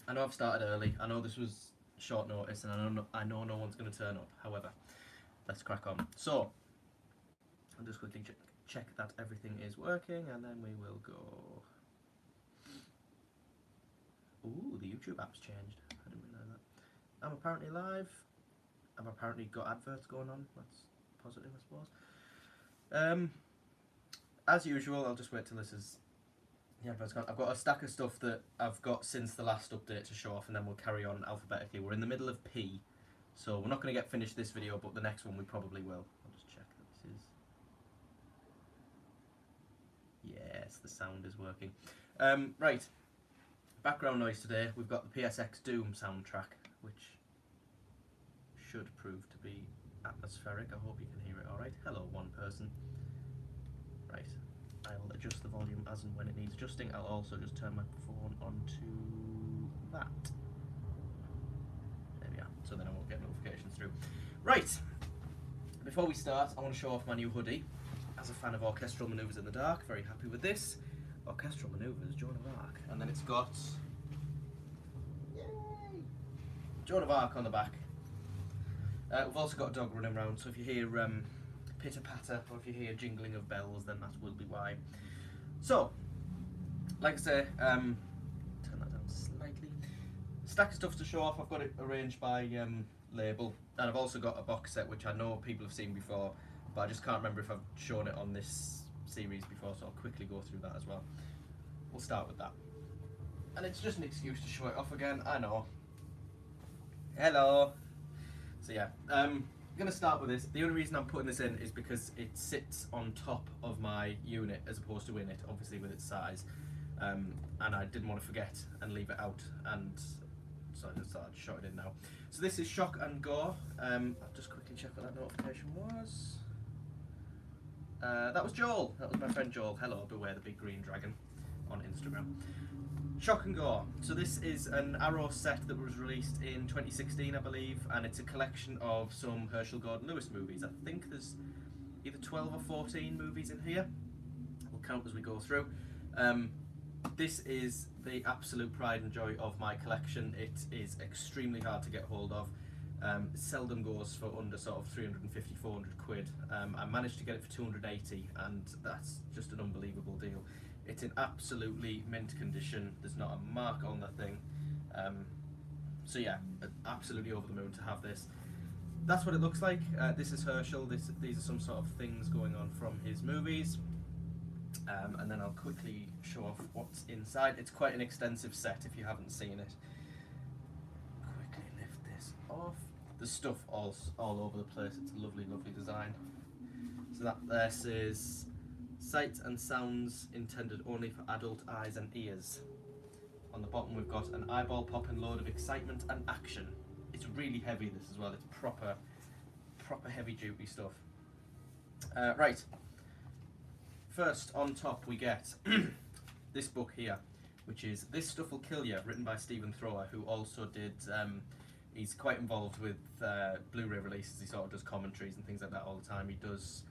I know I've started early. I know this was short notice, and I know no one's going to turn up. However, let's crack on. So, I'll just quickly check that everything is working, and then we will go. Ooh, the YouTube app's changed. I didn't realise that. I'm apparently live. I've apparently got adverts going on. That's positive, I suppose. As usual, I'll just wait till this is. Yeah, I've got a stack of stuff that I've got since the last update to show off, and then we'll carry on alphabetically. We're in the middle of P, so we're not going to get finished this video, but the next one we probably will. I'll just check that this is... Yes, the sound is working. Right, background noise today. We've got the PSX Doom soundtrack, which should prove to be atmospheric. I hope you can hear it alright. Hello, one person. Right. I'll adjust the volume as and when it needs adjusting. I'll also just turn my phone onto that. There we are. So then I won't get notifications through. Right. Before we start, I want to show off my new hoodie. As a fan of Orchestral Manoeuvres in the Dark, very happy with this. Orchestral Manoeuvres, Joan of Arc. And then it's got... Yay! Joan of Arc on the back. We've also got a dog running around, so if you hear pitter patter or if you hear jingling of bells, then that will be why. So, like I say, turn that down slightly. Stack of stuff to show off. I've got it arranged by label, and I've also got a box set which I know people have seen before, but I just can't remember if I've shown it on this series before, so I'll quickly go through that as well. We'll start with that. And it's just an excuse to show it off again, I know. Hello! So yeah, I'm going to start with this. The only reason I'm putting this in is because it sits on top of my unit as opposed to in it, obviously with its size. And I didn't want to forget and leave it out, and so I just thought I'd shot it in now. So this is Shock and Gore. I'll just quickly check what that notification was. That was Joel. That was my friend Joel. Hello, beware the big green dragon on Instagram. Shock and Gore. So this is an Arrow set that was released in 2016, I believe, and it's a collection of some Herschel Gordon Lewis movies. I think there's either 12 or 14 movies in here. We'll count as we go through. This is the absolute pride and joy of my collection. It is extremely hard to get hold of. Seldom goes for under sort of 350, 400 quid. I managed to get it for 280, and that's just an unbelievable deal. It's in absolutely mint condition. There's not a mark on the thing. So yeah, absolutely over the moon to have this. That's what it looks like. This is Herschel. These are some sort of things going on from his movies. And then I'll quickly show off what's inside. It's quite an extensive set if you haven't seen it. Quickly lift this off. There's stuff all over the place. It's a lovely, lovely design. So that there says sights and sounds intended only for adult eyes and ears. On the bottom we've got an eyeball popping load of excitement and action. It's really heavy, this as well. It's proper heavy duty stuff. Right. First on top we get this book here, which is This Stuff Will Kill You, written by Stephen Thrower, who also did, he's quite involved with Blu-ray releases. He sort of does commentaries and things like that all the time. He does,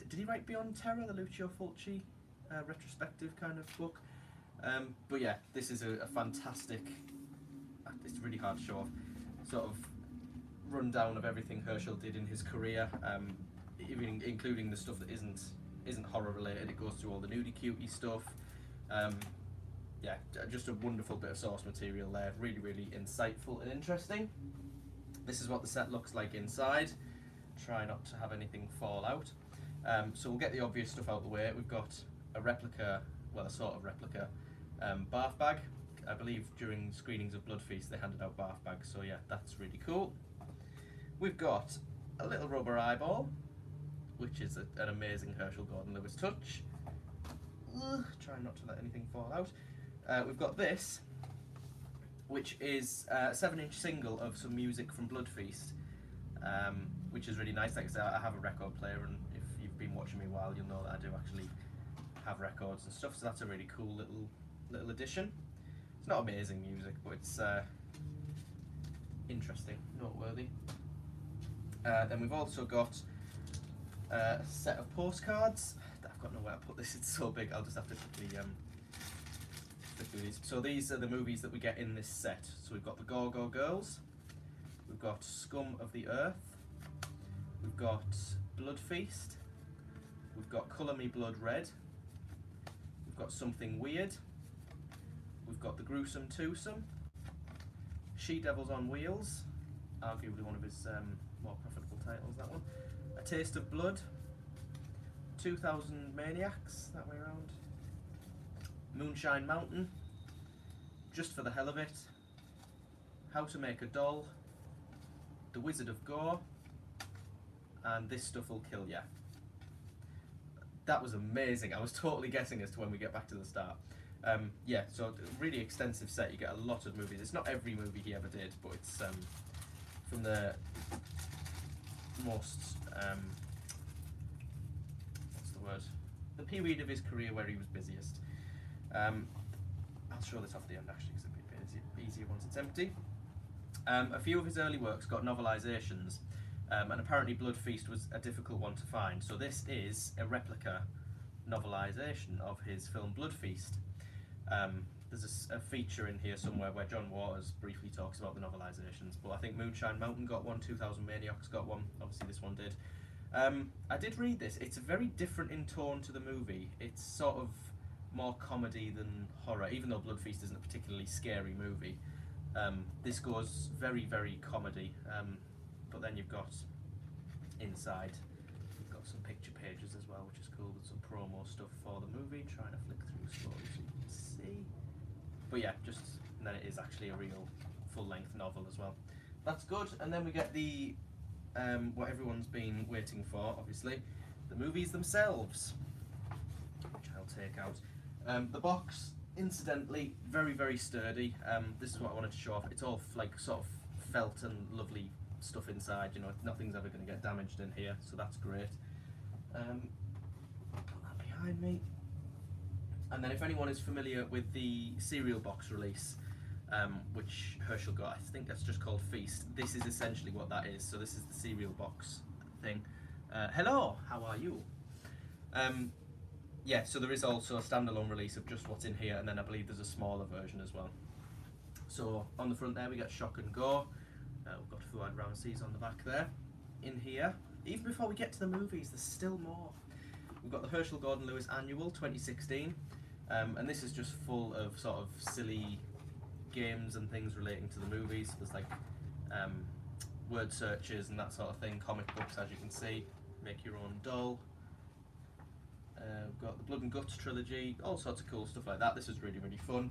did he write Beyond Terror, the Lucio Fulci retrospective kind of book? But yeah, this is a fantastic, it's really hard to show off, sort of rundown of everything Herschel did in his career, even including the stuff that isn't horror related. It goes through all the nudie cutie stuff. Yeah, just a wonderful bit of source material there. Really, really insightful and interesting. This is what the set looks like inside. Try not to have anything fall out. So we'll get the obvious stuff out of the way. We've got a replica, well, a sort of replica bath bag. I believe during screenings of Blood Feast they handed out bath bags, so yeah, that's really cool. We've got a little rubber eyeball, which is an amazing Herschel Gordon Lewis touch. Try not to let anything fall out. We've got this, which is a 7-inch single of some music from Blood Feast, which is really nice. Like I said, I have a record player, and if you've been watching me a while, you'll know that I do actually have records and stuff, so that's a really cool little addition. It's not amazing music, but it's interesting, noteworthy. Then we've also got a set of postcards. I've got nowhere to put this, it's so big, I'll just have to quickly flick through these. So these are the movies that we get in this set. So we've got the Go-Go Girls, we've got Scum of the Earth, we've got Blood Feast, we've got Colour Me Blood Red, we've got Something Weird, we've got The Gruesome Twosome, She-Devils on Wheels, arguably one of his more profitable titles, that one, A Taste of Blood, 2000 Maniacs, that way around, Moonshine Mountain, Just for the Hell of It, How to Make a Doll, The Wizard of Gore, and This Stuff Will Kill Ya. That was amazing. I was totally guessing as to when we get back to the start. Yeah, so a really extensive set. You get a lot of movies. It's not every movie he ever did, but it's from the most what's the word? The period of his career where he was busiest. I'll show this off the end actually because it'll be easier once it's empty. A few of his early works got novelizations, and apparently Blood Feast was a difficult one to find. So this is a replica novelization of his film Blood Feast. There's a feature in here somewhere where John Waters briefly talks about the novelizations, but I think Moonshine Mountain got one, 2000 Maniacs got one, obviously this one did. I did read this. It's very different in tone to the movie. It's sort of more comedy than horror, even though Blood Feast isn't a particularly scary movie. This goes very, very comedy, but then you've got inside, you've got some picture pages as well, which is cool, with some promo stuff for the movie. Trying to flick through slowly so you can see. But yeah, and then it is actually a real full-length novel as well. That's good. And then we get the what everyone's been waiting for, obviously, the movies themselves, which I'll take out. The box, incidentally, very, very sturdy. This is what I wanted to show off. It's all like sort of felt and lovely stuff inside. You know, nothing's ever going to get damaged in here, so that's great. Put that behind me. And then if anyone is familiar with the cereal box release, which Herschel got, I think that's just called Feast. This is essentially what that is. So this is the cereal box thing. Hello, how are you? Yeah, so there is also a standalone release of just what's in here, and then I believe there's a smaller version as well. So on the front there we get Shock and Go. We've got Fuad Ramses on the back there. In here, even before we get to the movies, there's still more. We've got the Herschel Gordon Lewis Annual 2016, and this is just full of sort of silly games and things relating to the movies. There's like word searches and that sort of thing, comic books, as you can see, make your own doll. We've got the Blood and Guts trilogy, all sorts of cool stuff like that. This is really, really fun.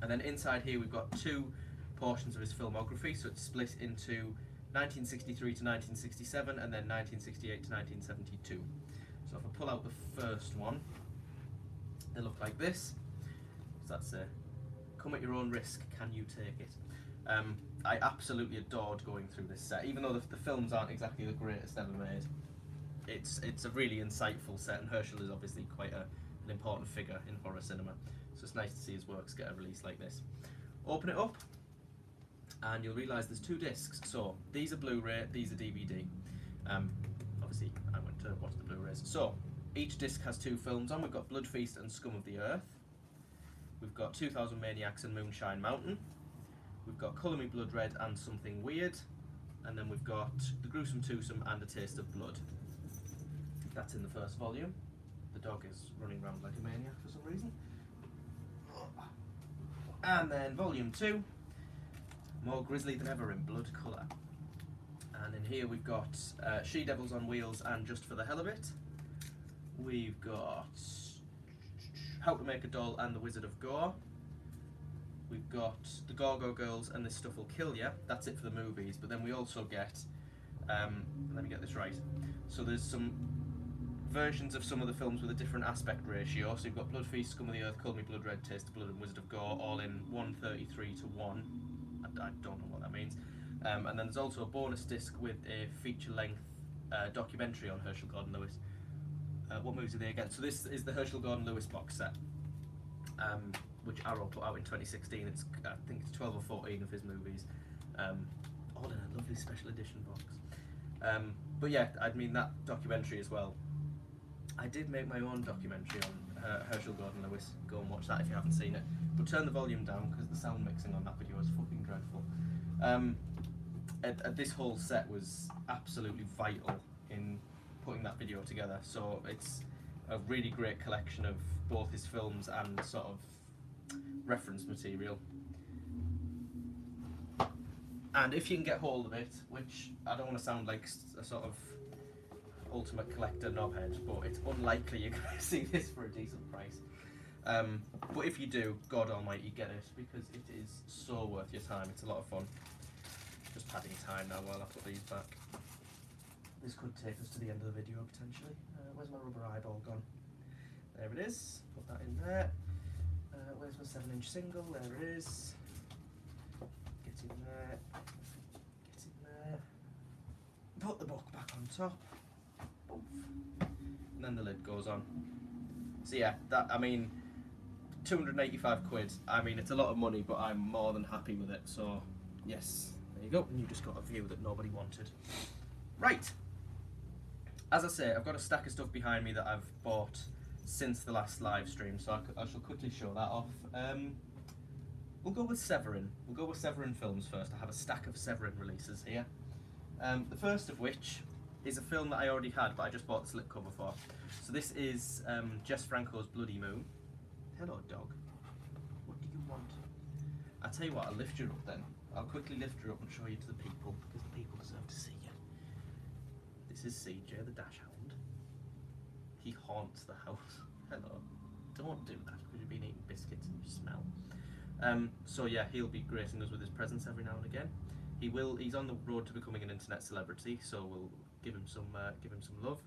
And then inside here we've got two portions of his filmography, so it's split into 1963 to 1967 and then 1968 to 1972. So if I pull out the first one, they look like this. So that's come at your own risk, can you take it? I absolutely adored going through this set, even though the films aren't exactly the greatest ever made. It's a really insightful set, and Herschel is obviously quite an important figure in horror cinema, so it's nice to see his works get a release like this. Open it up, and you'll realise there's two discs. So these are Blu-ray, these are DVD. Obviously, I went to watch the Blu-rays. So each disc has two films on. We've got Blood Feast and Scum of the Earth. We've got 2000 Maniacs and Moonshine Mountain. We've got Colour Me Blood Red and Something Weird. And then we've got The Gruesome Twosome and A Taste of Blood. That's in the first volume. The dog is running around like a maniac for some reason. And then volume 2, more grisly than ever in blood colour. And in here we've got She-Devils on Wheels and Just for the Hell of It. We've got How to Make a Doll and The Wizard of Gore. We've got The Go-Go Girls and This Stuff Will Kill Ya. That's it for the movies, but then we also get, let me get this right. So there's some versions of some of the films with a different aspect ratio. So you've got Blood Feast, Scum of the Earth, Call Me Blood Red, Taste of Blood and Wizard of Gore, all in 1:33 to 1. I don't know what that means. And then there's also a bonus disc with a feature-length documentary on Herschel Gordon Lewis. What movies are they again? So this is the Herschel Gordon Lewis box set, which Arrow put out in 2016. I think it's 12 or 14 of his movies, all in a lovely special edition box. But yeah, I mean that documentary as well. I did make my own documentary on Herschel Gordon Lewis. Go and watch that if you haven't seen it. But turn the volume down because the sound mixing on that video is fucking dreadful. This whole set was absolutely vital in putting that video together. So it's a really great collection of both his films and sort of reference material. And if you can get hold of it, which I don't want to sound like a sort of ultimate collector knobhead, but it's unlikely you're going to see this for a decent price. But if you do, God almighty, get it, because it is so worth your time. It's a lot of fun. Just padding time now while I put these back. This could take us to the end of the video potentially. Where's my rubber eyeball gone? There it is. Put that in there. Where's my 7-inch single? There it is. Get in there. Get in there. Put the book back on top. And then the lid goes on. So yeah, that, I mean, 285 quid. I mean, it's a lot of money, but I'm more than happy with it. So yes, there you go. And you just got a view that nobody wanted. Right. As I say, I've got a stack of stuff behind me that I've bought since the last live stream, so I shall quickly show that off. We'll go with Severin. We'll go with Severin films first. I have a stack of Severin releases here. The first of which is a film that I already had, but I just bought the slipcover for. So this is Jess Franco's Bloody Moon. Hello, dog. What do you want? I'll tell you what, I'll lift you up then. I'll quickly lift her up and show you to the people, because the people deserve to see you. This is CJ, the dash hound. He haunts the house. Hello. Don't do that, because you've been eating biscuits and you smell. So yeah, he'll be gracing us with his presence every now and again. He's on the road to becoming an internet celebrity, so we'll give him some love.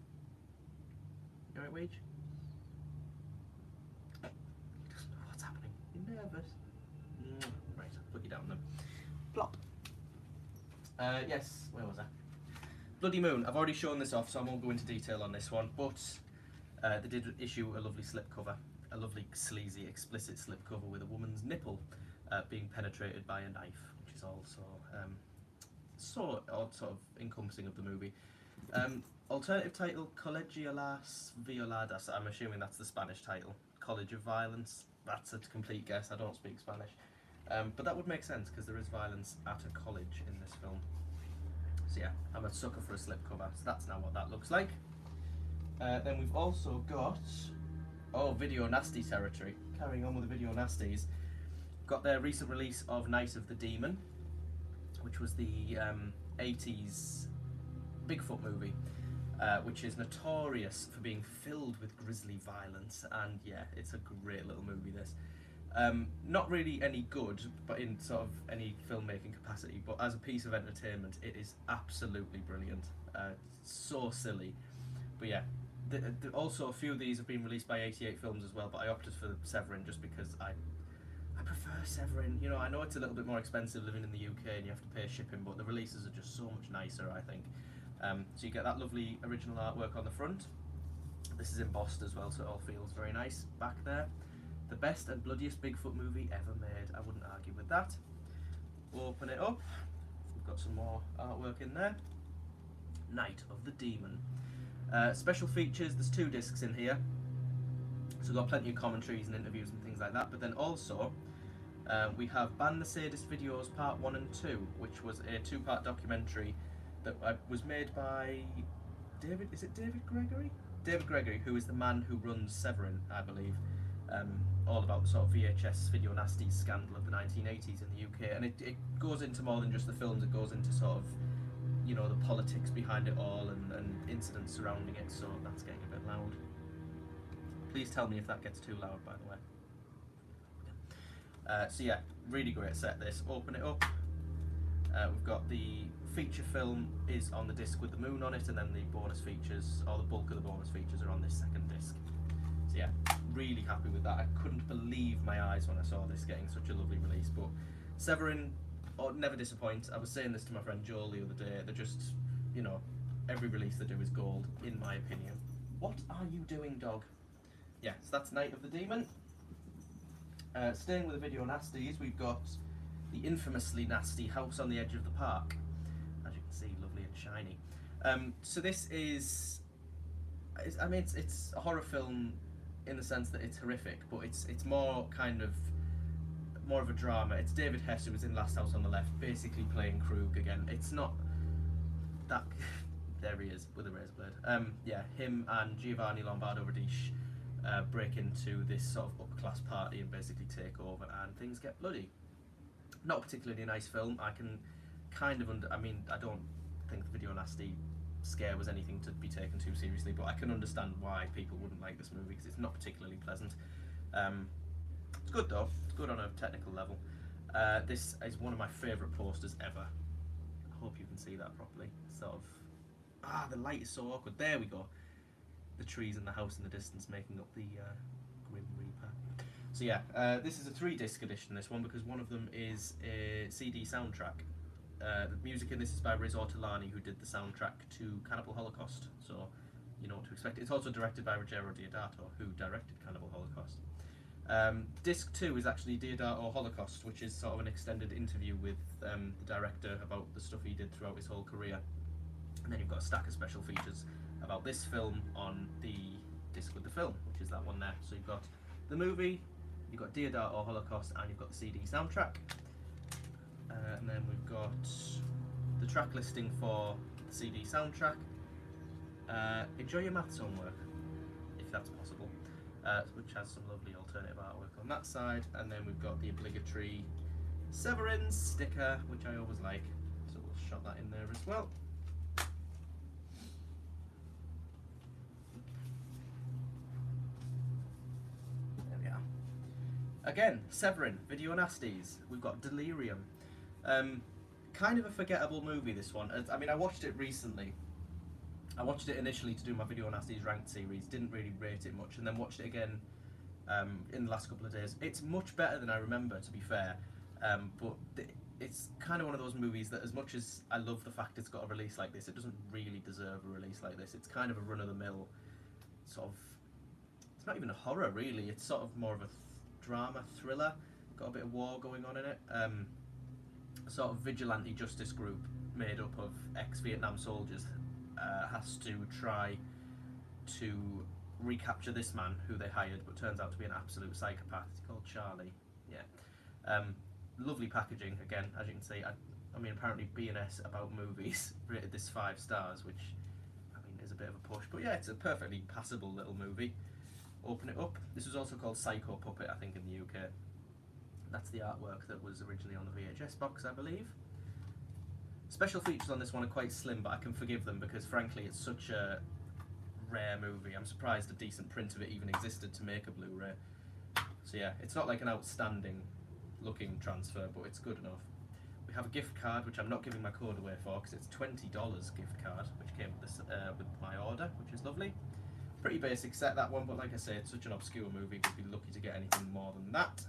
You alright, Wage? He doesn't know what's happening. You're nervous. Right, I'll put you down then. Plop. Yes, where was I? Bloody Moon. I've already shown this off, so I won't go into detail on this one, but they did issue a lovely slipcover. A lovely, sleazy, explicit slipcover with a woman's nipple being penetrated by a knife, which is also sort of encompassing of the movie. Alternative title, Colegialas Violadas. I'm assuming that's the Spanish title. College of Violence. That's a complete guess. I don't speak Spanish. But that would make sense because there is violence at a college in this film. So yeah, I'm a sucker for a slipcover. So that's now what that looks like. Then we've also got Video Nasty territory. Carrying on with the Video Nasties. Got their recent release of Night of the Demon, which was the 80s Bigfoot movie, which is notorious for being filled with grisly violence, and yeah, it's a great little movie, this. Not really any good, but in sort of any filmmaking capacity, but as a piece of entertainment, it is absolutely brilliant. So silly. But yeah, also a few of these have been released by 88 Films as well, but I opted for Severin just because I prefer Severin. You know, I know it's a little bit more expensive living in the UK and you have to pay shipping, but the releases are just so much nicer, I think. So you get that lovely original artwork on the front. This is embossed as well, so it all feels very nice. Back there, the best and bloodiest Bigfoot movie ever made. I wouldn't argue with that. Open it up. We've got some more artwork in there. Night of the Demon. Special features, there's 2 discs in here. So we've got plenty of commentaries and interviews and things like that, but then also we have Ban the Sadist Videos Part 1 and 2, which was a 2-part documentary that was made by David Gregory? David Gregory, who is the man who runs Severin, I believe. All about the sort of VHS Video Nasties scandal of the 1980s in the UK, and it goes into more than just the films, it goes into sort of, you know, the politics behind it all and incidents surrounding it, so that's getting a bit loud. Please tell me if that gets too loud, by the way. So yeah, really great set this. Open it up. We've got the feature film is on the disc with the moon on it, and then the bonus features, or the bulk of the bonus features, are on this second disc. So yeah, really happy with that. I couldn't believe my eyes when I saw this getting such a lovely release. But Severin never disappoint. I was saying this to my friend Joel the other day. They're just, you know, every release they do is gold, in my opinion. What are you doing, dog? Yeah, so that's Night of the Demon. Staying with the Video Nasties, we've got the infamously nasty House on the Edge of the Park. As you can see, lovely and shiny. So this is, I mean, it's a horror film in the sense that it's horrific, but it's more kind of more of a drama. It's David Hess, who was in Last House on the Left, basically playing Krug again. It's not that. There he is with a razor blade. Yeah, him and Giovanni Lombardo Radice break into this sort of upper class party and basically take over, and things get bloody. Not particularly a nice film. I can kind of I mean, I don't think the video nasty scare was anything to be taken too seriously, but I can understand why people wouldn't like this movie because it's not particularly pleasant. It's good though. It's good on a technical level. This is one of my favourite posters ever. I hope you can see that properly. Sort of. The light is so awkward. There we go. The trees and the house in the distance making up the Grim Reaper. So yeah, this is a 3-disc edition, this one, because one of them is a CD soundtrack. The music in this is by Riz Ortolani, who did the soundtrack to Cannibal Holocaust, so you know what to expect. It's also directed by Ruggero Deodato, who directed Cannibal Holocaust. Disc 2 is actually Deodato Holocaust, which is sort of an extended interview with the director about the stuff he did throughout his whole career. And then you've got a stack of special features about this film on the disc with the film, which is that one there. So you've got the movie, you've got Deodato Holocaust, and you've got the CD soundtrack. And then we've got the track listing for the CD soundtrack. Enjoy your maths homework, if that's possible, which has some lovely alternative artwork on that side. And then we've got the obligatory Severance sticker, which I always like, so we'll shot that in there as well. Again, Severin, Video Nasties. We've got Delirium. Kind of a forgettable movie, this one. I mean, I watched it recently. I watched it initially to do my Video Nasties ranked series, didn't really rate it much, and then watched it again in the last couple of days. It's much better than I remember, to be fair, but it's kind of one of those movies that, as much as I love the fact it's got a release like this, it doesn't really deserve a release like this. It's kind of a run-of-the-mill sort of... It's not even a horror, really. It's sort of more of a drama thriller, got a bit of war going on in it. Sort of vigilante justice group made up of ex-Vietnam soldiers has to try to recapture this man who they hired, but turns out to be an absolute psychopath. He's called Charlie. Yeah. Lovely packaging again, as you can see. I mean, apparently B&S About Movies rated this 5 stars, which I mean is a bit of a push, but yeah, it's a perfectly passable little movie. Open it up. This was also called Psycho Puppet, I think, in the UK. That's the artwork that was originally on the VHS box, I believe. Special features on this one are quite slim, but I can forgive them because, frankly, it's such a rare movie. I'm surprised a decent print of it even existed to make a Blu-ray. So yeah, it's not like an outstanding looking transfer, but it's good enough. We have a gift card, which I'm not giving my code away for because it's $20 gift card, which came with, this, with my order, which is lovely. Pretty basic set, that one, but like I say, it's such an obscure movie, we'd be lucky to get anything more than that.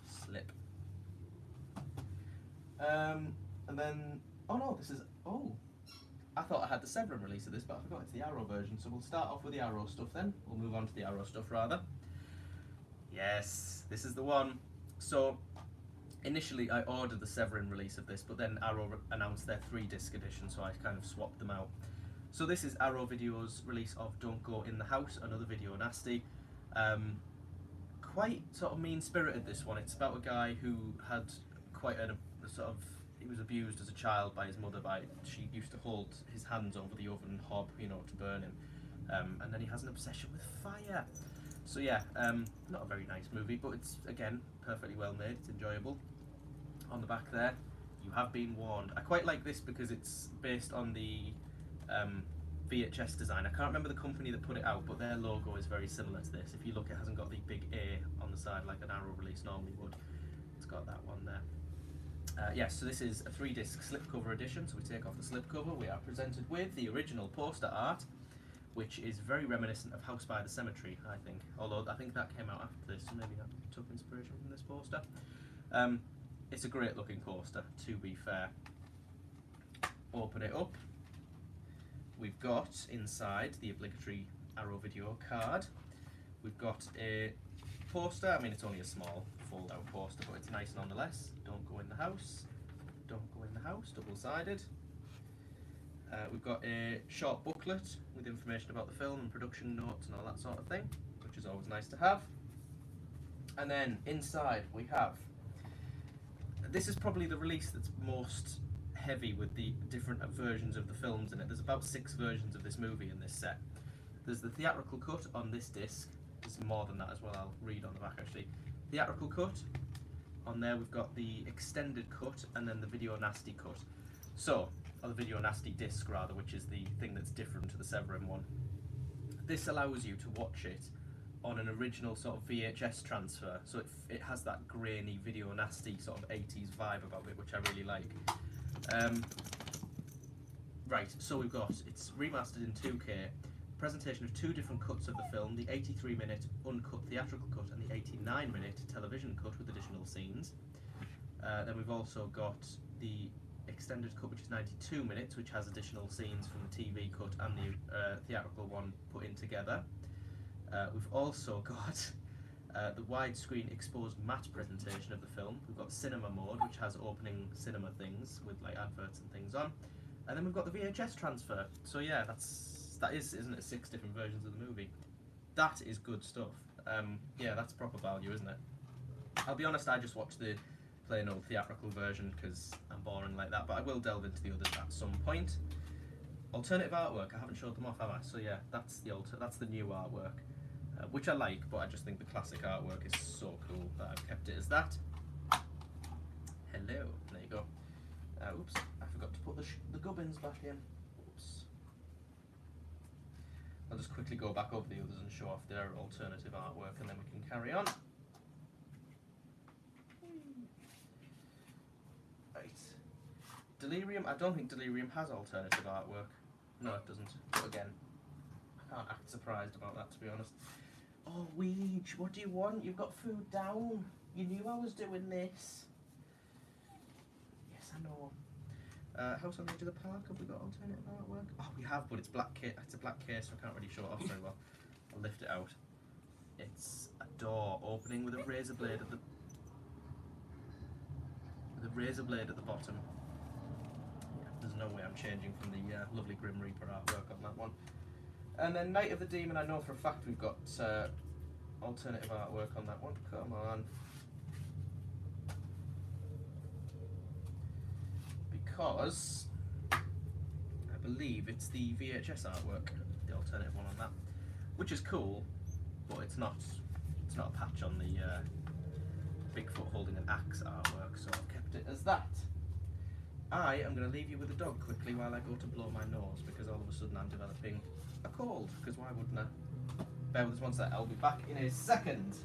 Slip. And then, oh no, this is, oh, I thought I had the Severin release of this, but I forgot it's the Arrow version, so we'll start off with the Arrow stuff then. We'll move on to the Arrow stuff rather. Yes, this is the one. So, initially I ordered the Severin release of this, but then Arrow announced their 3-disc edition, so I kind of swapped them out. So this is Arrow Video's release of Don't Go in the House, another Video Nasty. Quite sort of mean-spirited, this one. It's about a guy who had quite a sort of... He was abused as a child by his mother. She used to hold his hands over the oven hob, you know, to burn him. And then he has an obsession with fire. So yeah, not a very nice movie, but it's, again, perfectly well made. It's enjoyable. On the back there, you have been warned. I quite like this because it's based on the VHS design. I can't remember the company that put it out, but their logo is very similar to this. If you look, it hasn't got the big A on the side like an Arrow release normally would. It's got that one there. Yes, so this is a 3-disc slipcover edition, so we take off the slipcover. We are presented with the original poster art, which is very reminiscent of House by the Cemetery, I think. Although I think that came out after this, so maybe that took inspiration from this poster. It's a great looking poster, to be fair. Open it up. We've got inside the obligatory Arrow Video card. We've got a poster. I mean, it's only a small fold-out poster, but it's nice nonetheless. Don't go in the house. Don't go in the house. Double-sided. We've got a short booklet with information about the film and production notes and all that sort of thing, which is always nice to have. And then inside we have, this is probably the release that's most heavy with the different versions of the films in it. There's about 6 versions of this movie in this set. There's the theatrical cut on this disc. There's more than that as well, I'll read on the back actually. Theatrical cut. On there we've got the extended cut and then the video nasty cut. So, or the video nasty disc rather, which is the thing that's different to the Severin one. This allows you to watch it on an original sort of VHS transfer, so it has that grainy video nasty sort of 80s vibe about it, which I really like. Right, so we've got, it's remastered in 2K, presentation of 2 different cuts of the film, the 83-minute uncut theatrical cut and the 89-minute television cut with additional scenes. Then we've also got the extended cut, which is 92 minutes, which has additional scenes from the TV cut and the theatrical one put in together. We've also got the widescreen exposed matte presentation of the film. We've got cinema mode, which has opening cinema things with like adverts and things on. And then we've got the VHS transfer. So yeah, that is, isn't it, 6 different versions of the movie. That is good stuff. Yeah, that's proper value, isn't it? I'll be honest, I just watched the plain old theatrical version because I'm boring like that, but I will delve into the others at some point. Alternative artwork, I haven't showed them off, have I? So yeah, that's the new artwork, which I like, but I just think the classic artwork is so cool that I've kept it as that. Hello, there you go. Oops, I forgot to put the gubbins back in. Oops. I'll just quickly go back over the others and show off their alternative artwork, and then we can carry on. Right. Delirium, I don't think Delirium has alternative artwork. No, it doesn't. But again, I can't act surprised about that, to be honest. Oh, Weege, what do you want? You've got food down. You knew I was doing this. Yes, I know. House on the Edge of the Park, have we got alternative artwork? Oh, we have, but it's a black case, so I can't really show it off very well. I'll lift it out. It's a door opening with a razor blade at the bottom. Yeah, there's no way I'm changing from the lovely Grim Reaper artwork on that one. And then Night of the Demon, I know for a fact we've got alternative artwork on that one. Come on. Because I believe it's the VHS artwork, the alternative one on that, which is cool, but it's not a patch on the Bigfoot holding an axe artwork, so I've kept it as that. I am going to leave you with the dog quickly while I go to blow my nose, because all of a sudden I'm developing a cold, because why wouldn't I? Bear with us one sec, I'll be back in a second.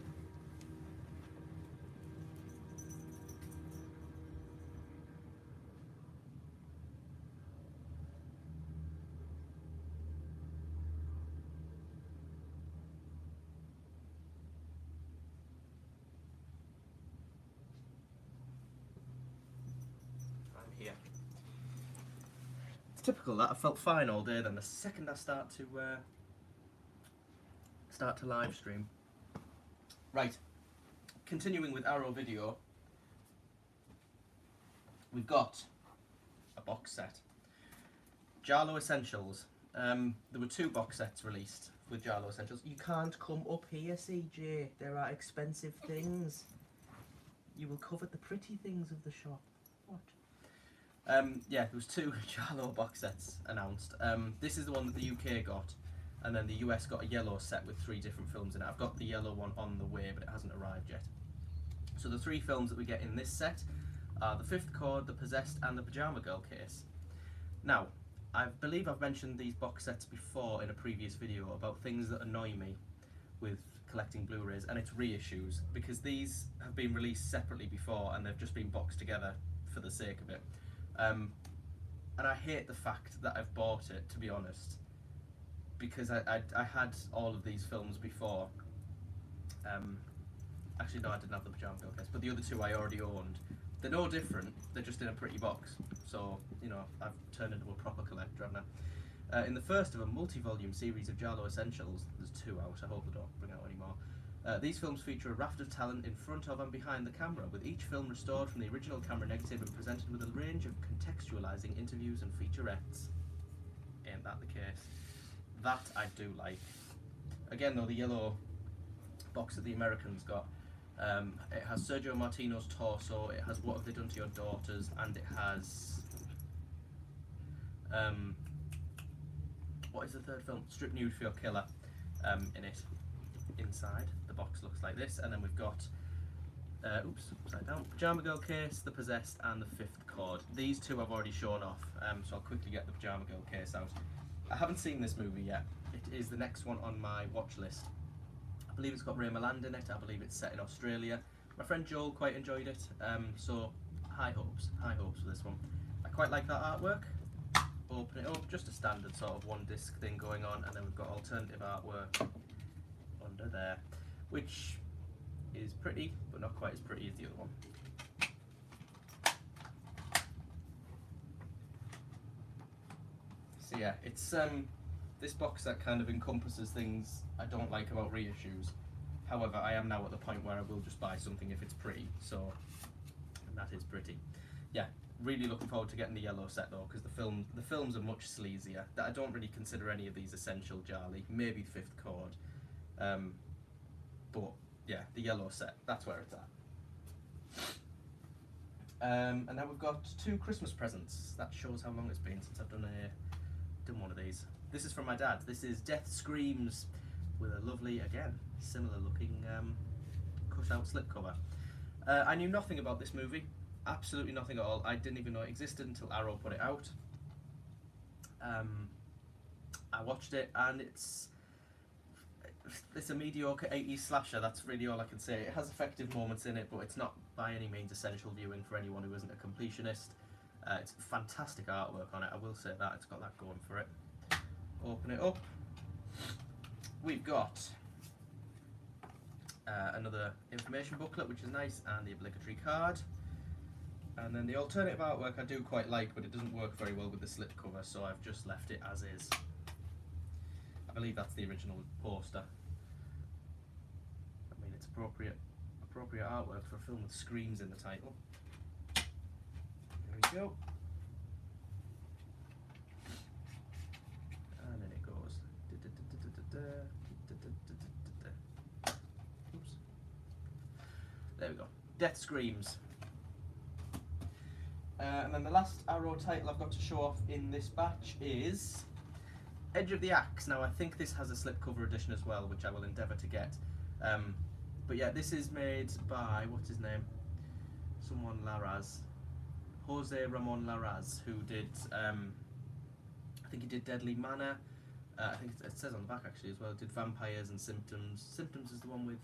Typical that I felt fine all day. Then the second I start to live stream. Right, continuing with Arrow Video, we've got a box set. Jarlow Essentials. There were 2 box sets released with Jarlow Essentials. You can't come up here, CJ. There are expensive things. You will covet the pretty things of the shop. What? Yeah, there was 2 Jarlow box sets announced. This is the one that the UK got, and then the US got a yellow set with 3 different films in it. I've got the yellow one on the way, but it hasn't arrived yet. So the 3 films that we get in this set are The Fifth Chord, The Possessed, and The Pajama Girl Case. Now, I believe I've mentioned these box sets before in a previous video about things that annoy me with collecting Blu-rays, and it's reissues, because these have been released separately before and they've just been boxed together for the sake of it. And I hate the fact that I've bought it, to be honest, because I had all of these films before. Actually, no, I didn't have the Pajama Girl Case, but the other 2 I already owned. They're no different, they're just in a pretty box. So, you know, I've turned into a proper collector, haven't I? In the first of a multi-volume series of Jarlow Essentials, there's 2 out, I hope they don't bring out any more. These films feature a raft of talent in front of and behind the camera, with each film restored from the original camera negative and presented with a range of contextualising interviews and featurettes. ain't that the case? That I do like. Again though, the yellow box that the Americans got, it has Sergio Martino's torso, it has What Have They Done to Your Daughters, and it has what is the third film? Strip Nude for Your Killer in it. Inside the box looks like this, and then we've got upside down, Pajama Girl case, The Possessed, and The Fifth Chord. These two I've already shown off, so I'll quickly get the Pajama Girl case out. I haven't seen this movie yet. It is the next one on my watch list. I believe it's got Ray Milland in it. I believe it's set in Australia. My friend Joel quite enjoyed it, so high hopes for this one. I quite like that artwork. Open it up, just a standard sort of one disc thing going on, and then we've got alternative artwork under there, which is pretty, but not quite as pretty as the other one. So yeah, it's this box set kind of encompasses things I don't like about reissues. However, I am now at the point where I will just buy something if it's pretty, so, and that is pretty. Yeah, really looking forward to getting the yellow set though, because the films are much sleazier. I don't really consider any of these essential Jarly, maybe The Fifth Chord. But yeah, the yellow set, that's where it's at. And now we've got 2 Christmas presents. That shows how long it's been since I've done one of these. This is from my dad. This is Death Screams with a lovely, again, similar looking cut out slipcover. I knew nothing about this movie, absolutely nothing at all. I didn't even know it existed until Arrow put it out. I watched it, and it's a mediocre 80s slasher, that's really all I can say. It has effective moments in it, but it's not by any means essential viewing for anyone who isn't a completionist. It's fantastic artwork on it, I will say that, it's got that going for it. Open it up. We've got another information booklet, which is nice, and the obligatory card. And then the alternative artwork I do quite like, but it doesn't work very well with the slipcover, so I've just left it as is. I believe that's the original poster. I mean, it's appropriate artwork for a film with screams in the title. There we go. And then it goes. Oops. There we go. Death Screams. And then the last Arrow title I've got to show off in this batch is Edge of the Axe. Now I think this has a slipcover edition as well, which I will endeavour to get. But yeah, this is made by, what's his name? Someone Larraz. Jose Ramon Larraz, who did, I think he did Deadly Manor. I think it says on the back actually as well, did Vampires and Symptoms. Symptoms is the one with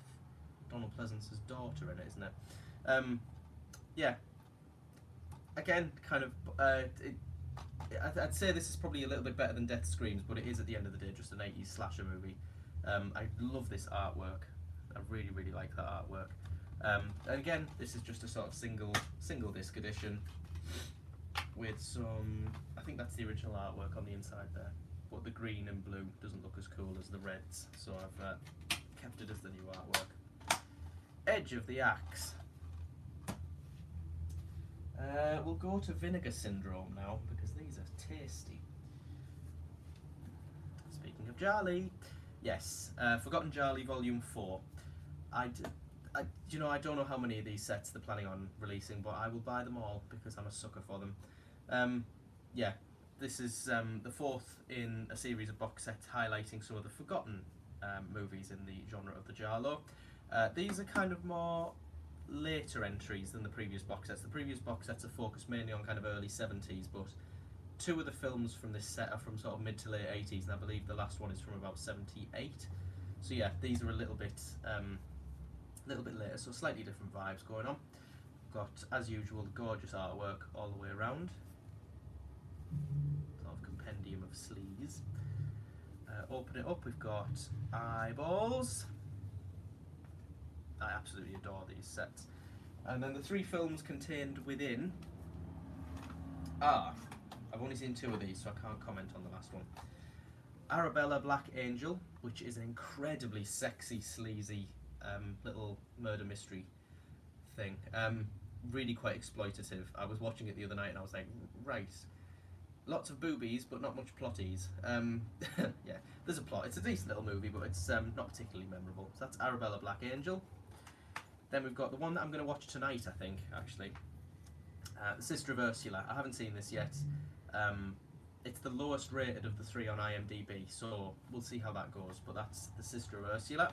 Donald Pleasance's daughter in it, isn't it? Yeah. Again, kind of, I'd say this is probably a little bit better than Death Screams, but it is at the end of the day just an 80s slasher movie. I love this artwork. I really, really like that artwork. And again, this is just a sort of single disc edition with some, I think that's the original artwork on the inside there, but the green and blue doesn't look as cool as the reds, so I've kept it as the new artwork. Edge of the Axe. We'll go to Vinegar Syndrome now, because these are tasty. Speaking of Jarly, yes, Forgotten Jarly Volume 4. I don't know how many of these sets they're planning on releasing, but I will buy them all because I'm a sucker for them. Yeah, this is the 4th in a series of box sets highlighting some of the forgotten movies in the genre of the Giallo. These are kind of more later entries than the previous box sets. The previous box sets are focused mainly on kind of early 70s, but 2 of the films from this set are from sort of mid to late 80s, and I believe the last one is from about 78. So yeah, these are a little bit later, so slightly different vibes going on. Got, as usual, gorgeous artwork all the way around. Sort of compendium of sleaze. Open it up, we've got eyeballs. I absolutely adore these sets. And then the 3 films contained within are, I've only seen 2 of these, so I can't comment on the last one. Arabella Black Angel, which is an incredibly sexy, sleazy little murder mystery thing. Really quite exploitative. I was watching it the other night and I was like, right, Lots of boobies, but not much plotties. Yeah, there's a plot. It's a decent little movie, but it's not particularly memorable. So that's Arabella Black Angel. Then we've got the one that I'm going to watch tonight, I think, actually. The Sister of Ursula. I haven't seen this yet. It's the lowest rated of the 3 on IMDb, so we'll see how that goes. But that's The Sister of Ursula.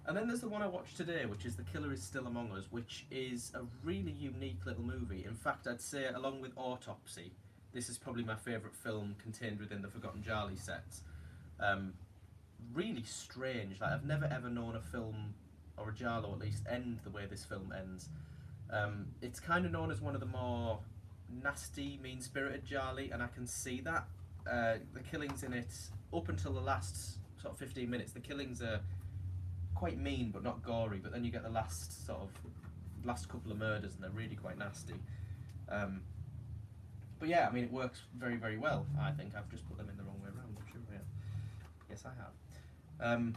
And then there's the one I watched today, which is The Killer Is Still Among Us, which is a really unique little movie. In fact, I'd say, along with Autopsy, this is probably my favourite film contained within the Forgotten Jarley sets. Really strange. Like, I've never ever known a film, or a Jarlo at least, end the way this film ends. It's kind of known as one of the more nasty, mean-spirited Jarley, and I can see that. The killings in it, up until the last sort of 15 minutes, the killings are quite mean but not gory, but then you get the last couple of murders and they're really quite nasty. But yeah, I mean, it works very, very well. I think I've just put them in the wrong way around. I'm sure. Yeah. Yes, I have.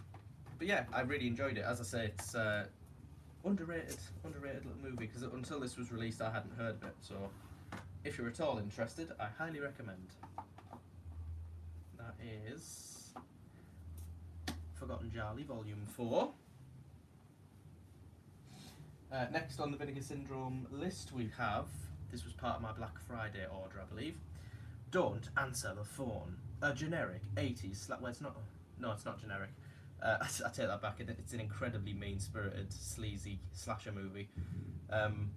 But yeah, I really enjoyed it. As I say, it's underrated little movie, because until this was released, I hadn't heard of it. So, if you're at all interested, I highly recommend. That is Forgotten Jarley, Volume 4. Next on the Vinegar Syndrome list we have, this was part of my Black Friday order, I believe, Don't Answer the Phone. A generic 80s well, it's not, no, it's not generic. I take that back, it's an incredibly mean-spirited, sleazy slasher movie. And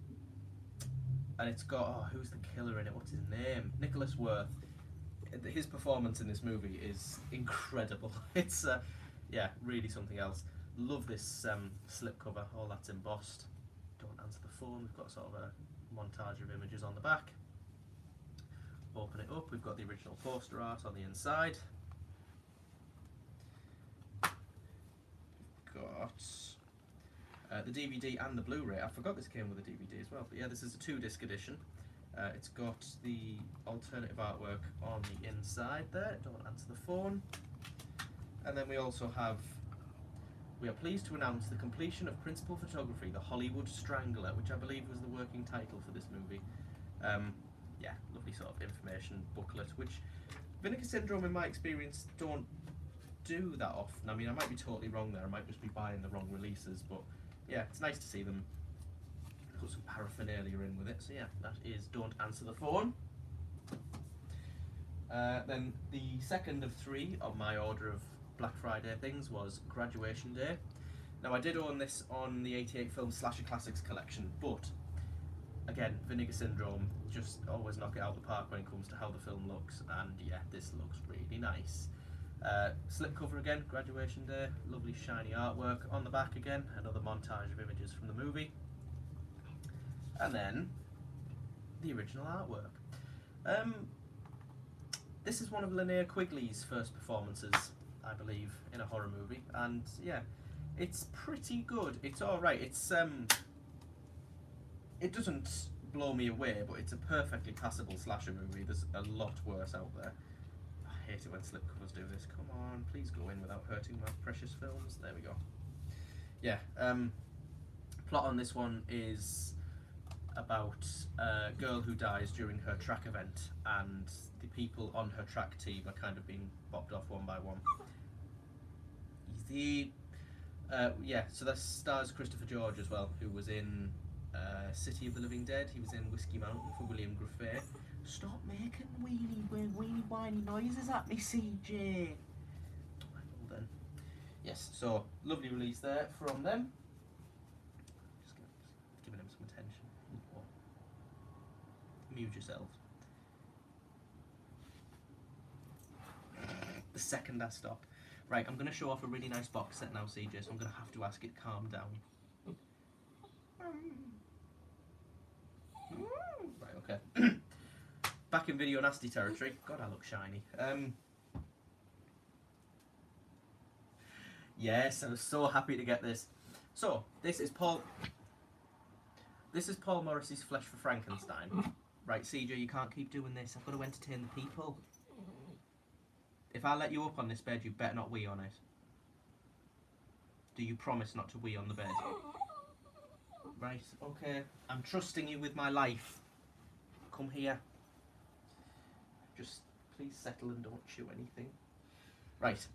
it's got, who's the killer in it, what's his name? Nicholas Worth. His performance in this movie is incredible. It's, yeah, really something else. Love this slipcover, all that's embossed. Don't answer the phone. We've got sort of a montage of images on the back. Open it up, we've got the original poster art on the inside. We've got the DVD and the Blu-ray. I forgot this came with a DVD as well, but yeah, this is a 2-disc edition. It's got the alternative artwork on the inside there. Don't answer the phone. And then we also have, we are pleased to announce the completion of principal photography, The Hollywood Strangler, which I believe was the working title for this movie. Yeah, lovely sort of information booklet, which Vinegar Syndrome, in my experience, don't do that often. I mean, I might be totally wrong there, I might just be buying the wrong releases, but yeah, it's nice to see them put some paraphernalia in with it. So yeah, that is Don't Answer the Phone. Then the second of 3 of my order of Black Friday things was Graduation Day. Now, I did own this on the 88 Film Slasher Classics collection, but again, Vinegar Syndrome just always knock it out of the park when it comes to how the film looks, and yeah, this looks really nice. Slipcover again, Graduation Day, lovely shiny artwork. On the back again, another montage of images from the movie. And then the original artwork. This is one of Linnea Quigley's first performances, I believe, in a horror movie, and yeah, it's pretty good. It's alright. It's it doesn't blow me away, but it's a perfectly passable slasher movie. There's a lot worse out there. I hate it when slipcovers do this. Come on, please go in without hurting my precious films. There we go. Yeah, plot on this one is about a girl who dies during her track event, and the people on her track team are kind of being bopped off one by one. Easy. Yeah, so that stars Christopher George as well, who was in City of the Living Dead. He was in Whiskey Mountain for William Griffith. Stop making weeny whiny noises at me, CJ. Well then. Yes, so lovely release there from them. Just giving him some attention. Mute yourself. The second I stop. Right, I'm going to show off a really nice box set now, CJ, so I'm going to have to ask it calm down. Right, okay. Back in video nasty territory. God, I look shiny. Yes, I was so happy to get this. So, this is Paul Morrissey's Flesh for Frankenstein. Right, CJ, you can't keep doing this. I've got to entertain the people. If I let you up on this bed, you better not wee on it. Do you promise not to wee on the bed? Right, okay. I'm trusting you with my life. Come here. Just please settle and don't chew anything. Right.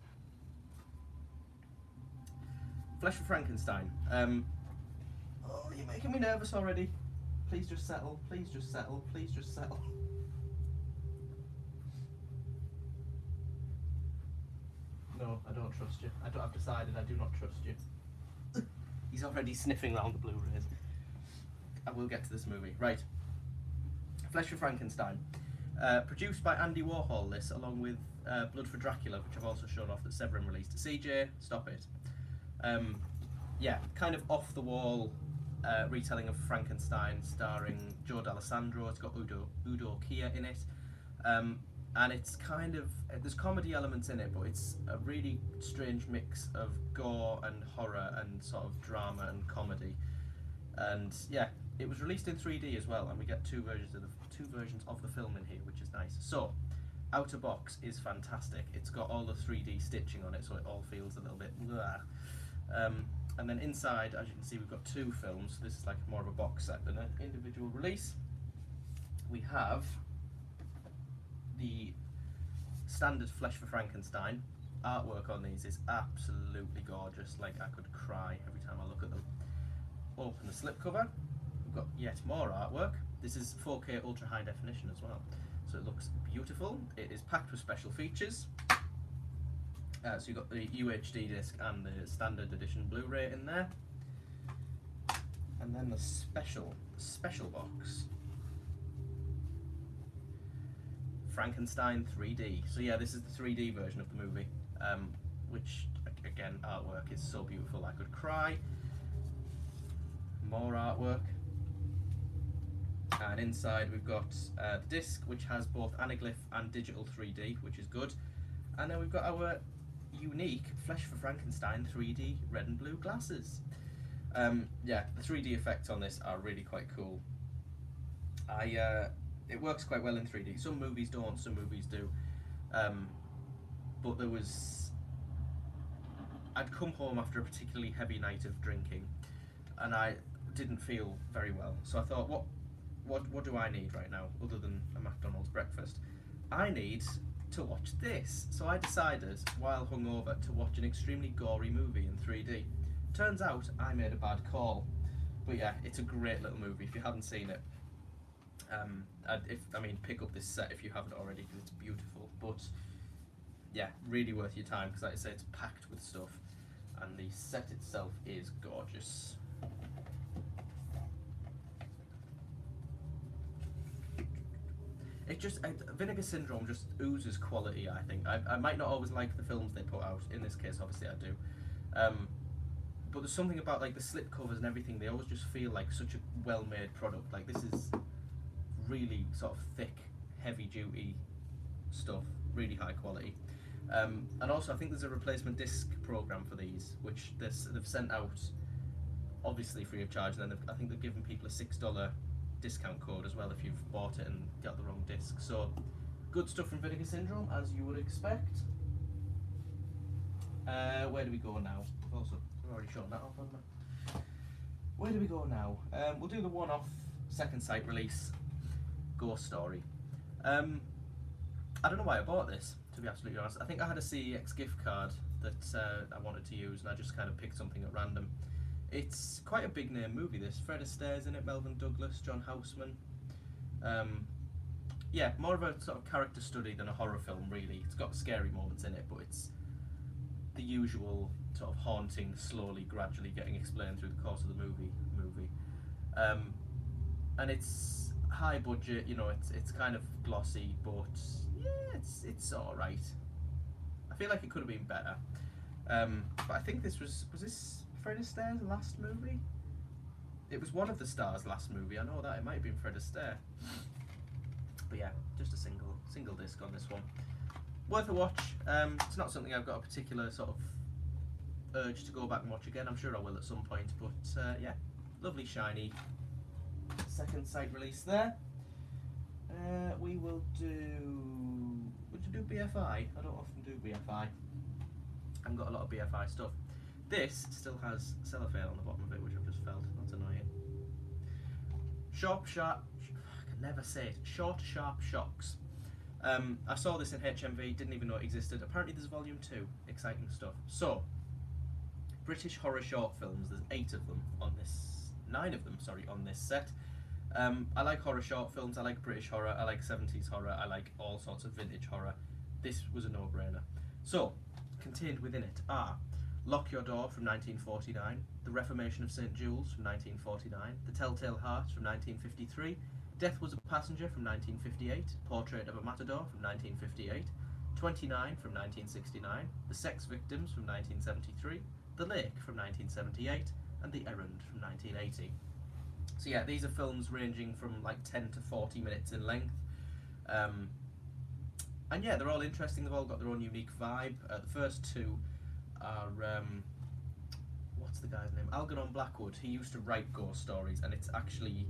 Flesh for Frankenstein. Oh, you're making me nervous already. Please just settle. Please just settle. Please just settle. No, I don't trust you. I've decided I do not trust you. He's already sniffing around the Blu-rays. I will get to this movie. Right. Flesh for Frankenstein. Produced by Andy Warhol, this, along with Blood for Dracula, which I've also shown off that Severin released. CJ, stop it. Yeah, kind of off-the-wall retelling of Frankenstein, starring Joe D'Alessandro. It's got Udo Kier in it. And it's kind of, there's comedy elements in it, but it's a really strange mix of gore and horror and sort of drama and comedy. And yeah, it was released in 3D as well, and we get two versions of the film in here, which is nice. So, outer box is fantastic. It's got all the 3D stitching on it, so it all feels a little bit blah. And then inside, as you can see, we've got two films. This is like more of a box set than an individual release. We have the standard Flesh for Frankenstein. Artwork on these is absolutely gorgeous. Like, I could cry every time I look at them. Open the slipcover. We've got yet more artwork. This is 4K ultra high definition as well, so it looks beautiful. It is packed with special features. So you've got the UHD disc and the standard edition Blu-ray in there, and then the special box. Frankenstein 3D. So yeah, this is the 3D version of the movie, which again, artwork is so beautiful I could cry. More artwork. And inside we've got the disc, which has both anaglyph and digital 3D, which is good. And then we've got our unique Flesh for Frankenstein 3D red and blue glasses. Yeah, the 3D effects on this are really quite cool. It works quite well in 3D. Some movies don't, some movies do. But I'd come home after a particularly heavy night of drinking, and I didn't feel very well. So I thought, what do I need right now, other than a McDonald's breakfast? I need to watch this. So I decided, while hungover, to watch an extremely gory movie in 3D. Turns out I made a bad call. But yeah, it's a great little movie if you haven't seen it. Pick up this set if you haven't already, because it's beautiful. But yeah, really worth your time, because like I say, it's packed with stuff, and the set itself is gorgeous. It just, Vinegar Syndrome just oozes quality, I think. I might not always like the films they put out. In this case, obviously, I do. But there's something about like the slip covers and everything. They always just feel like such a well-made product. Like, this is really sort of thick, heavy-duty stuff. Really high quality. And also, I think there's a replacement disc program for these, which they've sent out, obviously free of charge. And then I think they've given people a $6 discount code as well if you've bought it and got the wrong disc. So good stuff from Vinegar Syndrome, as you would expect. Where do we go now? I've already shown that off, haven't I? Where do we go now? We'll do the one-off second sight release, Ghost Story. I don't know why I bought this, to be absolutely honest. I think I had a CEX gift card that I wanted to use, and I just kind of picked something at random. It's quite a big name movie, this. Fred Astaire's in it, Melvin Douglas, John Houseman. Yeah, more of a sort of character study than a horror film, really. It's got scary moments in it, but it's the usual sort of haunting, slowly, gradually getting explained through the course of the movie. And it's high budget, you know, it's kind of glossy, but yeah, it's alright. I feel like it could have been better. But I think this was this Fred Astaire's last movie? It was one of the stars' last movie, I know that. It might have been Fred Astaire. But yeah, just a single disc on this one. Worth a watch. It's not something I've got a particular sort of urge to go back and watch again. I'm sure I will at some point, but yeah, lovely shiny second sight release there. We will do... Would you do BFI? I don't often do BFI. I haven't got a lot of BFI stuff. This still has cellophane on the bottom of it, which I've just felt. That's annoying. I can never say it. Short, Sharp Shocks. I saw this in HMV, didn't even know it existed. Apparently there's volume 2, exciting stuff. So, British horror short films, there's 8 of them on this, 9 of them, sorry, on this set. I like horror short films, I like British horror, I like 70s horror, I like all sorts of vintage horror. This was a no-brainer. So, contained within it are Lock Your Door from 1949, The Reformation of St. Jules from 1949, The Telltale Heart from 1953, Death Was a Passenger from 1958, Portrait of a Matador from 1958, 29 from 1969, The Sex Victims from 1973, The Lake from 1978, and The Errand from 1980. So yeah, these are films ranging from like 10 to 40 minutes in length. And yeah, they're all interesting, they've all got their own unique vibe. The first two are, what's the guy's name? Algernon Blackwood. He used to write ghost stories, and it's actually,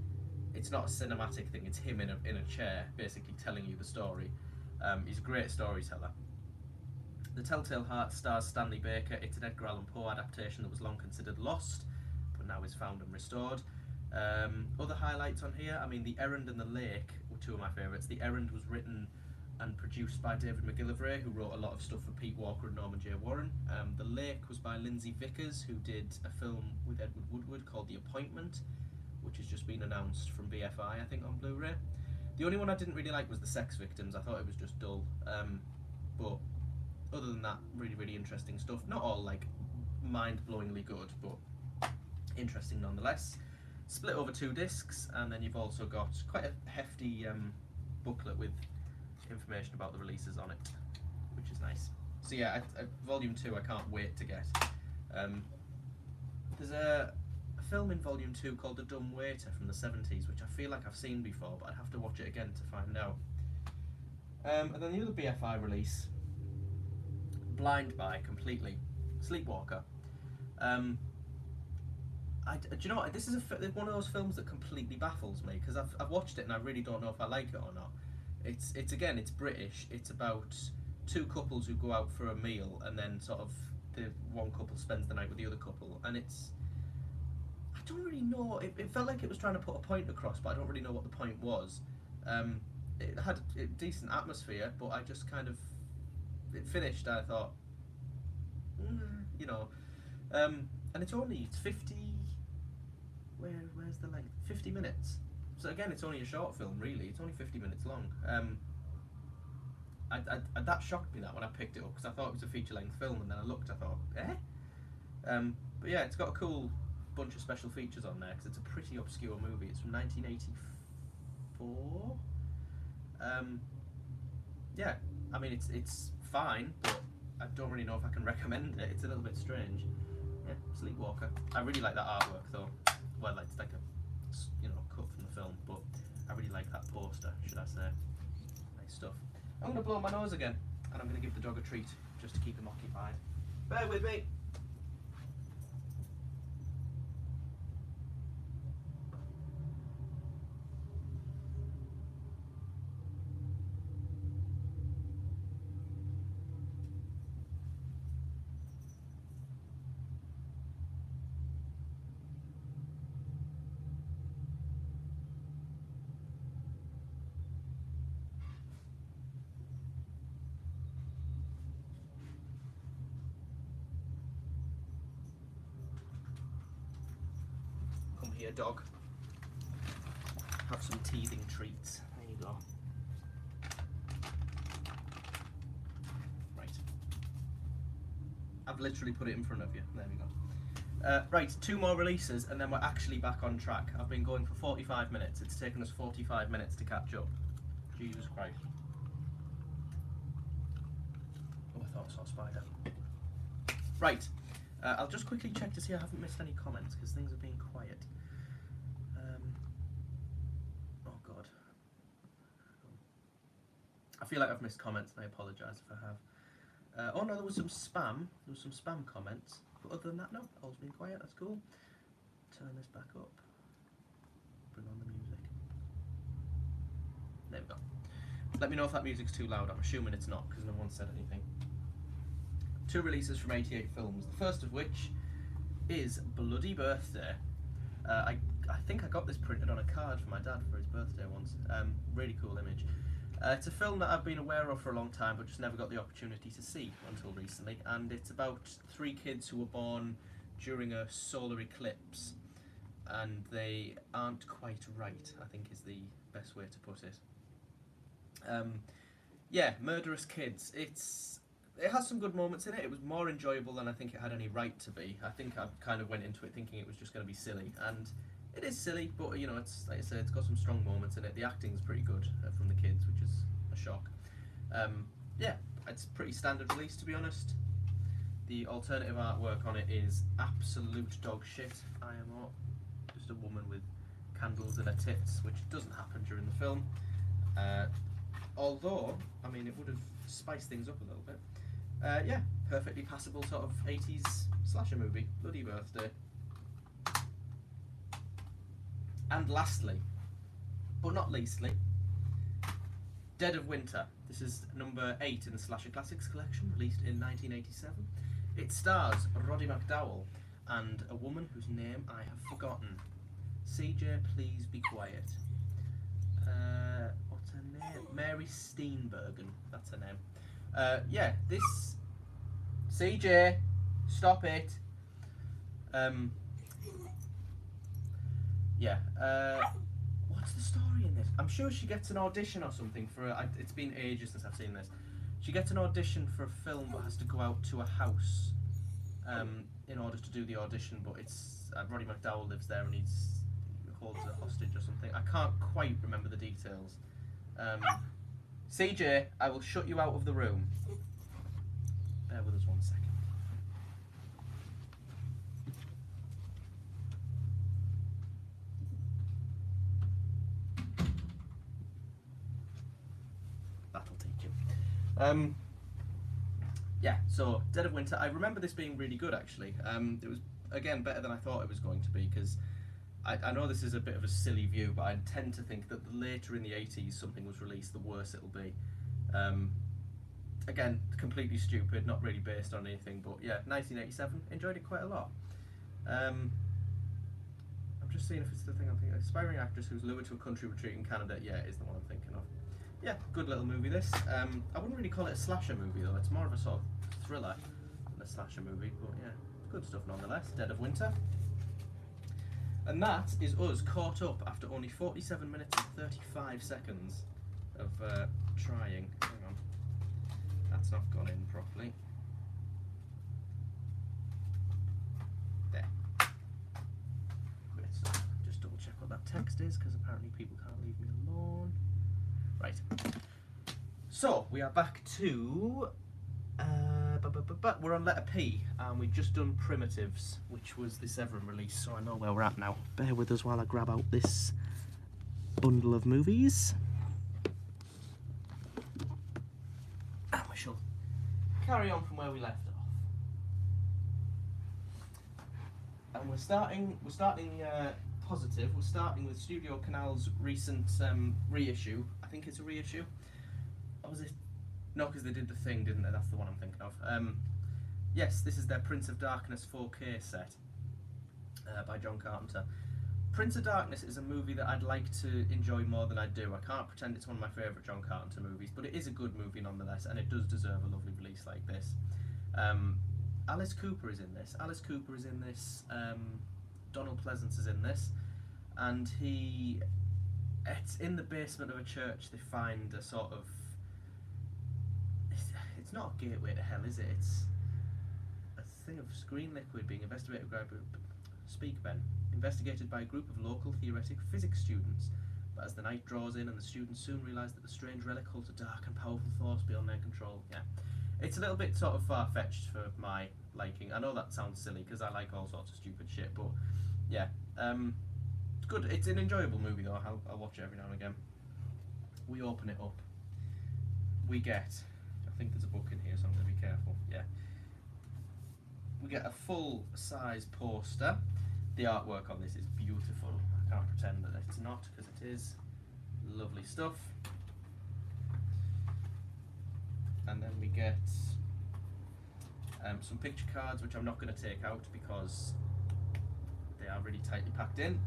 it's not a cinematic thing, it's him in a chair basically telling you the story. He's a great storyteller. The Telltale Heart stars Stanley Baker. It's an Edgar Allan Poe adaptation that was long considered lost, but now is found and restored. Other highlights on here, I mean, The Errand and The Lake were two of my favourites. The Errand was written and produced by David McGillivray, who wrote a lot of stuff for Pete Walker and Norman J. Warren. The Lake was by Lindsay Vickers, who did a film with Edward Woodward called The Appointment, which has just been announced from BFI, I think, on Blu-ray. The only one I didn't really like was The Sex Victims. I thought it was just dull. But other than that, really, really interesting stuff. Not all, like, mind-blowingly good, but interesting nonetheless. Split over 2 discs, and then you've also got quite a hefty booklet with information about the releases on it, which is nice. So yeah, Volume 2 I can't wait to get. There's a film in Volume 2 called The Dumb Waiter from the 70s, which I feel like I've seen before, but I'd have to watch it again to find out. And then the other BFI release, Blind By completely, Sleepwalker. Do you know what? This is one of those films that completely baffles me, because I've watched it and I really don't know if I like it or not. It's again, it's British. It's about 2 couples who go out for a meal, and then sort of the one couple spends the night with the other couple, and it's, I don't really know. It felt like it was trying to put a point across, but I don't really know what the point was. It had a decent atmosphere, but I just kind of, it finished. I thought, you know, and it's 50. Where's the length? 50 minutes. So again, it's only a short film, really. It's only 50 minutes long. That shocked me, that, when I picked it up, because I thought it was a feature-length film, and then I looked, I thought, eh? But yeah, it's got a cool bunch of special features on there, because it's a pretty obscure movie. It's from 1984. Yeah, I mean, it's fine, but I don't really know if I can recommend it. It's a little bit strange. Yeah, Sleepwalker. I really like that artwork, though. Well, it's like a, you know, cut from the film, but I really like that poster, should I say. Nice stuff. I'm going to blow my nose again, and I'm going to give the dog a treat, just to keep him occupied. Bear with me. Here, dog. Have some teething treats. There you go. Right. I've literally put it in front of you. There we go. Right, 2 more releases and then we're actually back on track. I've been going for 45 minutes. It's taken us 45 minutes to catch up. Jesus Christ. Oh, I thought I saw a spider. Right. I'll just quickly check to see I haven't missed any comments, because things have been quiet. Oh God. I feel like I've missed comments, and I apologise if I have. Oh no, there was some spam. There was some spam comments. But other than that, no, all's been quiet. That's cool. Turn this back up. Bring on the music. There we go. Let me know if that music's too loud. I'm assuming it's not, because no one said anything. 2 releases from 88 films. The first of which is Bloody Birthday. I think I got this printed on a card for my dad for his birthday once. Really cool image. It's a film that I've been aware of for a long time, but just never got the opportunity to see until recently. And it's about 3 kids who were born during a solar eclipse, and they aren't quite right, I think is the best way to put it. Yeah, Murderous Kids. It has some good moments in it. It was more enjoyable than I think it had any right to be. I think I kind of went into it thinking it was just going to be silly, and it is silly, but you know, it's like I said, it's got some strong moments in it. The acting's pretty good from the kids, which is a shock. Yeah, it's pretty standard release, to be honest. The alternative artwork on it is absolute dog shit. IMO, just a woman with candles in her tits, which doesn't happen during the film. Although, I mean, it would have spiced things up a little bit. Yeah, perfectly passable sort of 80s slasher movie. Bloody birthday. And lastly, but not leastly, Dead of Winter. This is number 8 in the Slasher Classics collection, released in 1987. It stars Roddy McDowall and a woman whose name I have forgotten. CJ, please be quiet. What's her name? Mary Steenburgen, that's her name. Yeah, this... CJ, stop it. Yeah, what's the story in this? I'm sure she gets an audition or something for it's been ages since I've seen this. She gets an audition for a film but has to go out to a house in order to do the audition, but it's Roddy McDowall lives there and he holds a hostage or something. I can't quite remember the details. CJ, I will shut you out of the room. Bear with us 1 second. That'll take you. Yeah, so Dead of Winter. I remember this being really good, actually. It was, again, better than I thought it was going to be, because I know this is a bit of a silly view, but I tend to think that the later in the 80s something was released, the worse it'll be. Again, completely stupid, not really based on anything, but yeah, 1987, enjoyed it quite a lot. I'm just seeing if it's the thing I'm thinking of. Aspiring actress who's lured to a country retreat in Canada, yeah, it is the one I'm thinking of. Yeah, good little movie this. I wouldn't really call it a slasher movie though, it's more of a sort of thriller than a slasher movie, but yeah, good stuff nonetheless. Dead of Winter. And that is us caught up after only 47 minutes and 35 seconds of trying. Hang on, that's not gone in properly. There. Let's just double check what that text is, because apparently people can't leave me alone. Right. So we are back to we're on letter P, and we've just done Primitives, which was the Severin release, so I know where we're at now. Bear with us while I grab out this bundle of movies. And we shall carry on from where we left off. And we're starting positive. We're starting with Studio Canal's recent reissue. I think it's a reissue. Or was it? No, because they did The Thing, didn't they? That's the one I'm thinking of. Yes, this is their Prince of Darkness 4K set by John Carpenter. Prince of Darkness is a movie that I'd like to enjoy more than I do. I can't pretend it's one of my favourite John Carpenter movies, but it is a good movie nonetheless, and it does deserve a lovely release like this. Alice Cooper is in this. Donald Pleasance is in this, and it's in the basement of a church. They find a sort of, it's not a gateway to hell, is it? It's a thing of green liquid being investigated by a group of local theoretic physics students. But as the night draws in and the students soon realise that the strange relic holds a dark and powerful force beyond their control. Yeah, it's a little bit sort of far-fetched for my liking. I know that sounds silly because I like all sorts of stupid shit, but yeah, it's good. It's an enjoyable movie though. I'll watch it every now and again. We open it up. We get, I think there's a book in here, so I'm going to be careful. Yeah. We get a full-size poster. The artwork on this is beautiful. I can't pretend that it's not, because it is. Lovely stuff. And then we get some picture cards, which I'm not going to take out because they are really tightly packed in.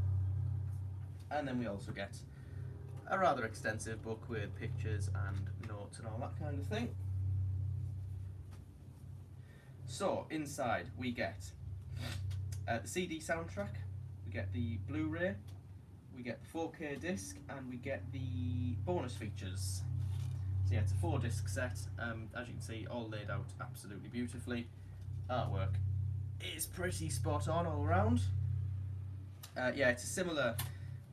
And then we also get a rather extensive book with pictures and notes and all that kind of thing. So inside we get the CD soundtrack, we get the Blu-ray, we get the 4K disc, and we get the bonus features. So yeah, it's a 4-disc set. As you can see, all laid out absolutely beautifully. Artwork is pretty spot on all around. Yeah, it's a similar,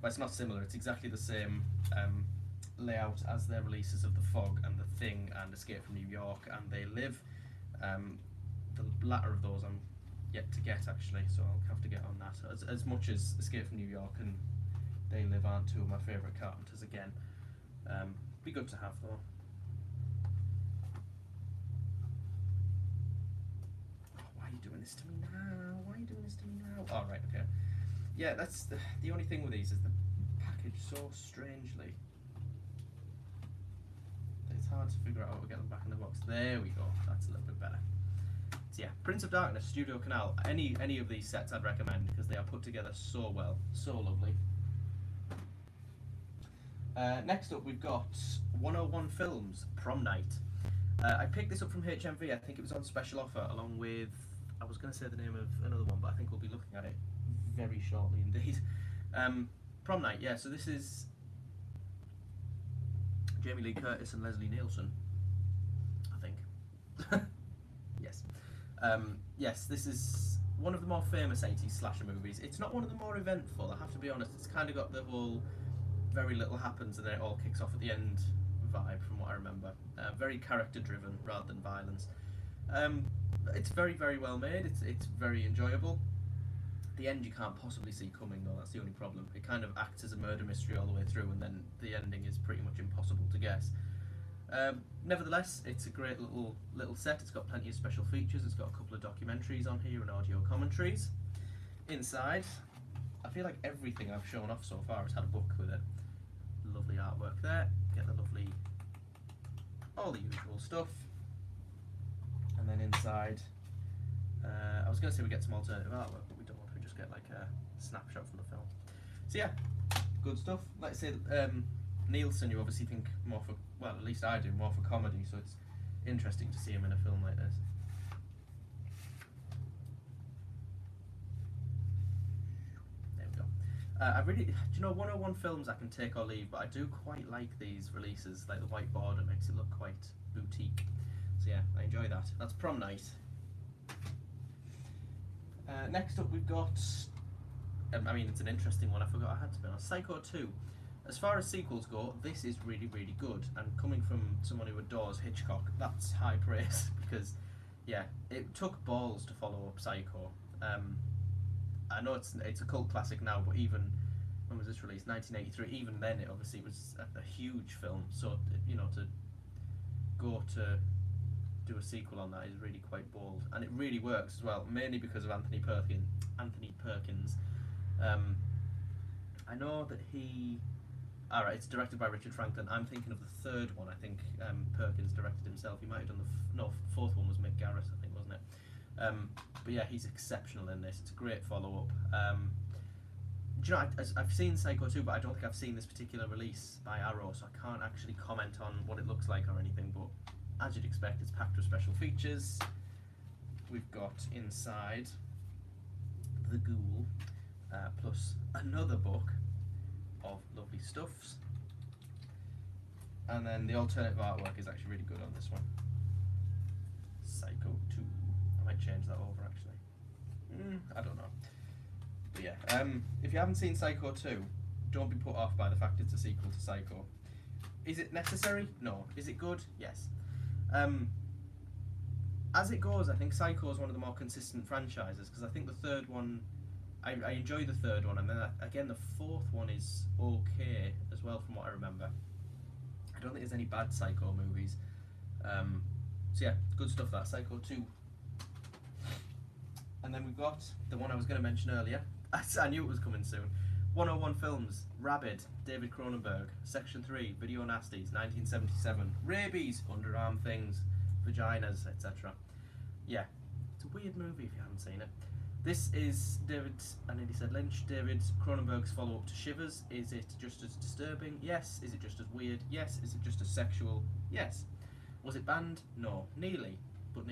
well, it's not similar, it's exactly the same layout as their releases of The Fog and The Thing and Escape from New York and They Live. The latter of those I'm yet to get, actually, so I'll have to get on that. As much as Escape from New York and They Live aren't two of my favourite Carpenters again. Be good to have though. Oh, why are you doing this to me now? Why are you doing this to me now? Oh, right, okay. Yeah, that's the only thing with these is the package so strangely. It's hard to figure out how to get them back in the box. There we go. That's a little bit better. So yeah, Prince of Darkness, Studio Canal. Any of these sets I'd recommend because they are put together so well, so lovely. Next up we've got 101 Films, Prom Night. I picked this up from HMV. I think it was on special offer along with, I was going to say the name of another one, but I think we'll be looking at it very shortly indeed. Prom Night, yeah, so this is Jamie Lee Curtis and Leslie Nielsen, I think. Yes. Yes, this is one of the more famous 80s slasher movies. It's not one of the more eventful, I have to be honest. It's kind of got the whole very little happens and then it all kicks off at the end vibe, from what I remember. Very character driven rather than violence. It's very, very well made. It's very enjoyable. The end you can't possibly see coming though, that's the only problem. It kind of acts as a murder mystery all the way through and then the ending is pretty much impossible to guess. Nevertheless, it's a great little set. It's got plenty of special features. It's got a couple of documentaries on here and audio commentaries. Inside, I feel like everything I've shown off so far has had a book with it. Lovely artwork there. Get the lovely, all the usual stuff. And then inside, I was going to say we get some alternative artwork, but we don't. We just get like a snapshot from the film. So yeah, good stuff. Like I say, Nielsen, you obviously think more for, well, at least I do, more for comedy, so it's interesting to see him in a film like this. There we go. I really, do you know, 101 Films I can take or leave, but I do quite like these releases, like the white border makes it look quite boutique. So yeah, I enjoy that. That's Prom Night. Next up we've got, I mean, it's an interesting one, I forgot I had to be honest, Psycho 2. As far as sequels go, this is really, really good, and coming from someone who adores Hitchcock, that's high praise, because, yeah, it took balls to follow up Psycho. I know it's a cult classic now, but even, when was this released? 1983, even then it obviously was a huge film, so, you know, to go to do a sequel on that is really quite bold, and it really works as well, mainly because of Anthony Perkins. I know that he... Alright, it's directed by Richard Franklin. I'm thinking of the third one. I think Perkins directed himself. He might have done the fourth one was Mick Garris, I think, wasn't it? But yeah, he's exceptional in this. It's a great follow-up. Do you know, I've seen Psycho 2, but I don't think I've seen this particular release by Arrow, so I can't actually comment on what it looks like or anything, but as you'd expect, it's packed with special features. We've got inside The Ghoul, plus another book of lovely stuffs, and then the alternative artwork is actually really good on this one. Psycho 2. I might change that over actually. I don't know. But yeah, if you haven't seen Psycho 2, don't be put off by the fact it's a sequel to Psycho. Is it necessary? No. Is it good? Yes. As it goes, I think Psycho is one of the more consistent franchises, because I think the third one, I enjoy the third one, and then again the fourth one is okay as well from what I remember. I don't think there's any bad Psycho movies. So yeah, good stuff that, Psycho 2. And then we've got the one I was going to mention earlier. I knew it was coming soon. 101 Films, Rabid, David Cronenberg, Section 3, Video Nasties, 1977, Rabies, Underarm Things, Vaginas, etc. Yeah, it's a weird movie if you haven't seen it. This is David, I nearly said Lynch, David Cronenberg's follow-up to Shivers. Is it just as disturbing? Yes. Is it just as weird? Yes. Is it just as sexual? Yes. Was it banned? No. Nearly, but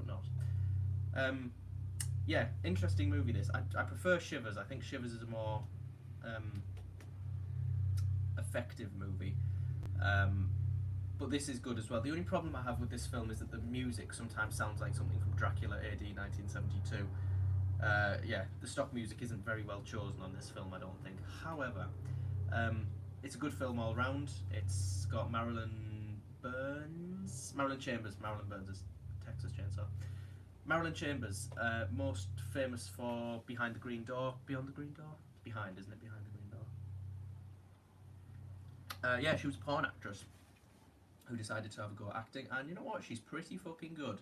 not. Yeah, interesting movie this. I prefer Shivers. I think Shivers is a more effective movie. But this is good as well. The only problem I have with this film is that the music sometimes sounds like something from Dracula AD 1972. Yeah, the stock music isn't very well chosen on this film, I don't think. However, it's a good film all round. It's got Marilyn Chambers. Marilyn Burns is Texas Chainsaw. Marilyn Chambers, most famous for Behind the Green Door. Beyond the Green Door? Behind, isn't it? Behind the Green Door. Yeah, she was a porn actress who decided to have a go at acting, and you know what? She's pretty fucking good.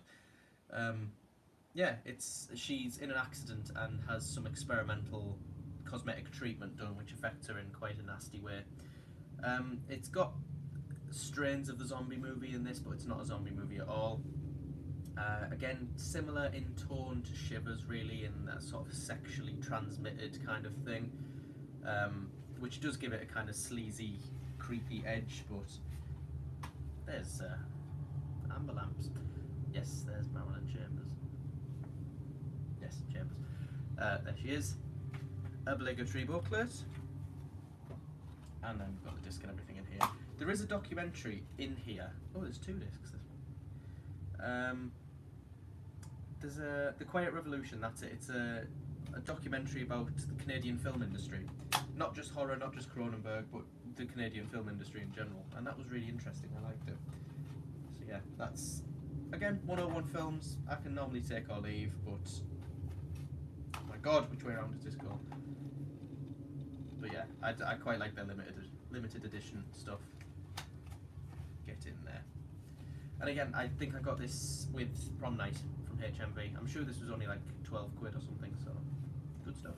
Yeah, she's in an accident and has some experimental cosmetic treatment done, which affects her in quite a nasty way. It's got strains of the zombie movie in this, but it's not a zombie movie at all. Again, similar in tone to Shivers, really, in that sort of sexually transmitted kind of thing, which does give it a kind of sleazy, creepy edge, but there's amber lamps. Yes, there's Marilyn Chambers. Yes, Chambers. There she is. Obligatory booklet. And then we've got the disc and everything in here. There is a documentary in here. Oh, there's 2 discs. There's The Quiet Revolution, that's it. It's a documentary about the Canadian film industry. Not just horror, not just Cronenberg, but the Canadian film industry in general. And that was really interesting, I liked it. So yeah, that's, again, 101 films. I can normally take or leave, but oh my god, which way around does this go? But yeah, I quite like their limited edition stuff. Get in there. And again, I think I got this with Prom Night from HMV. I'm sure this was only like 12 quid or something, so good stuff.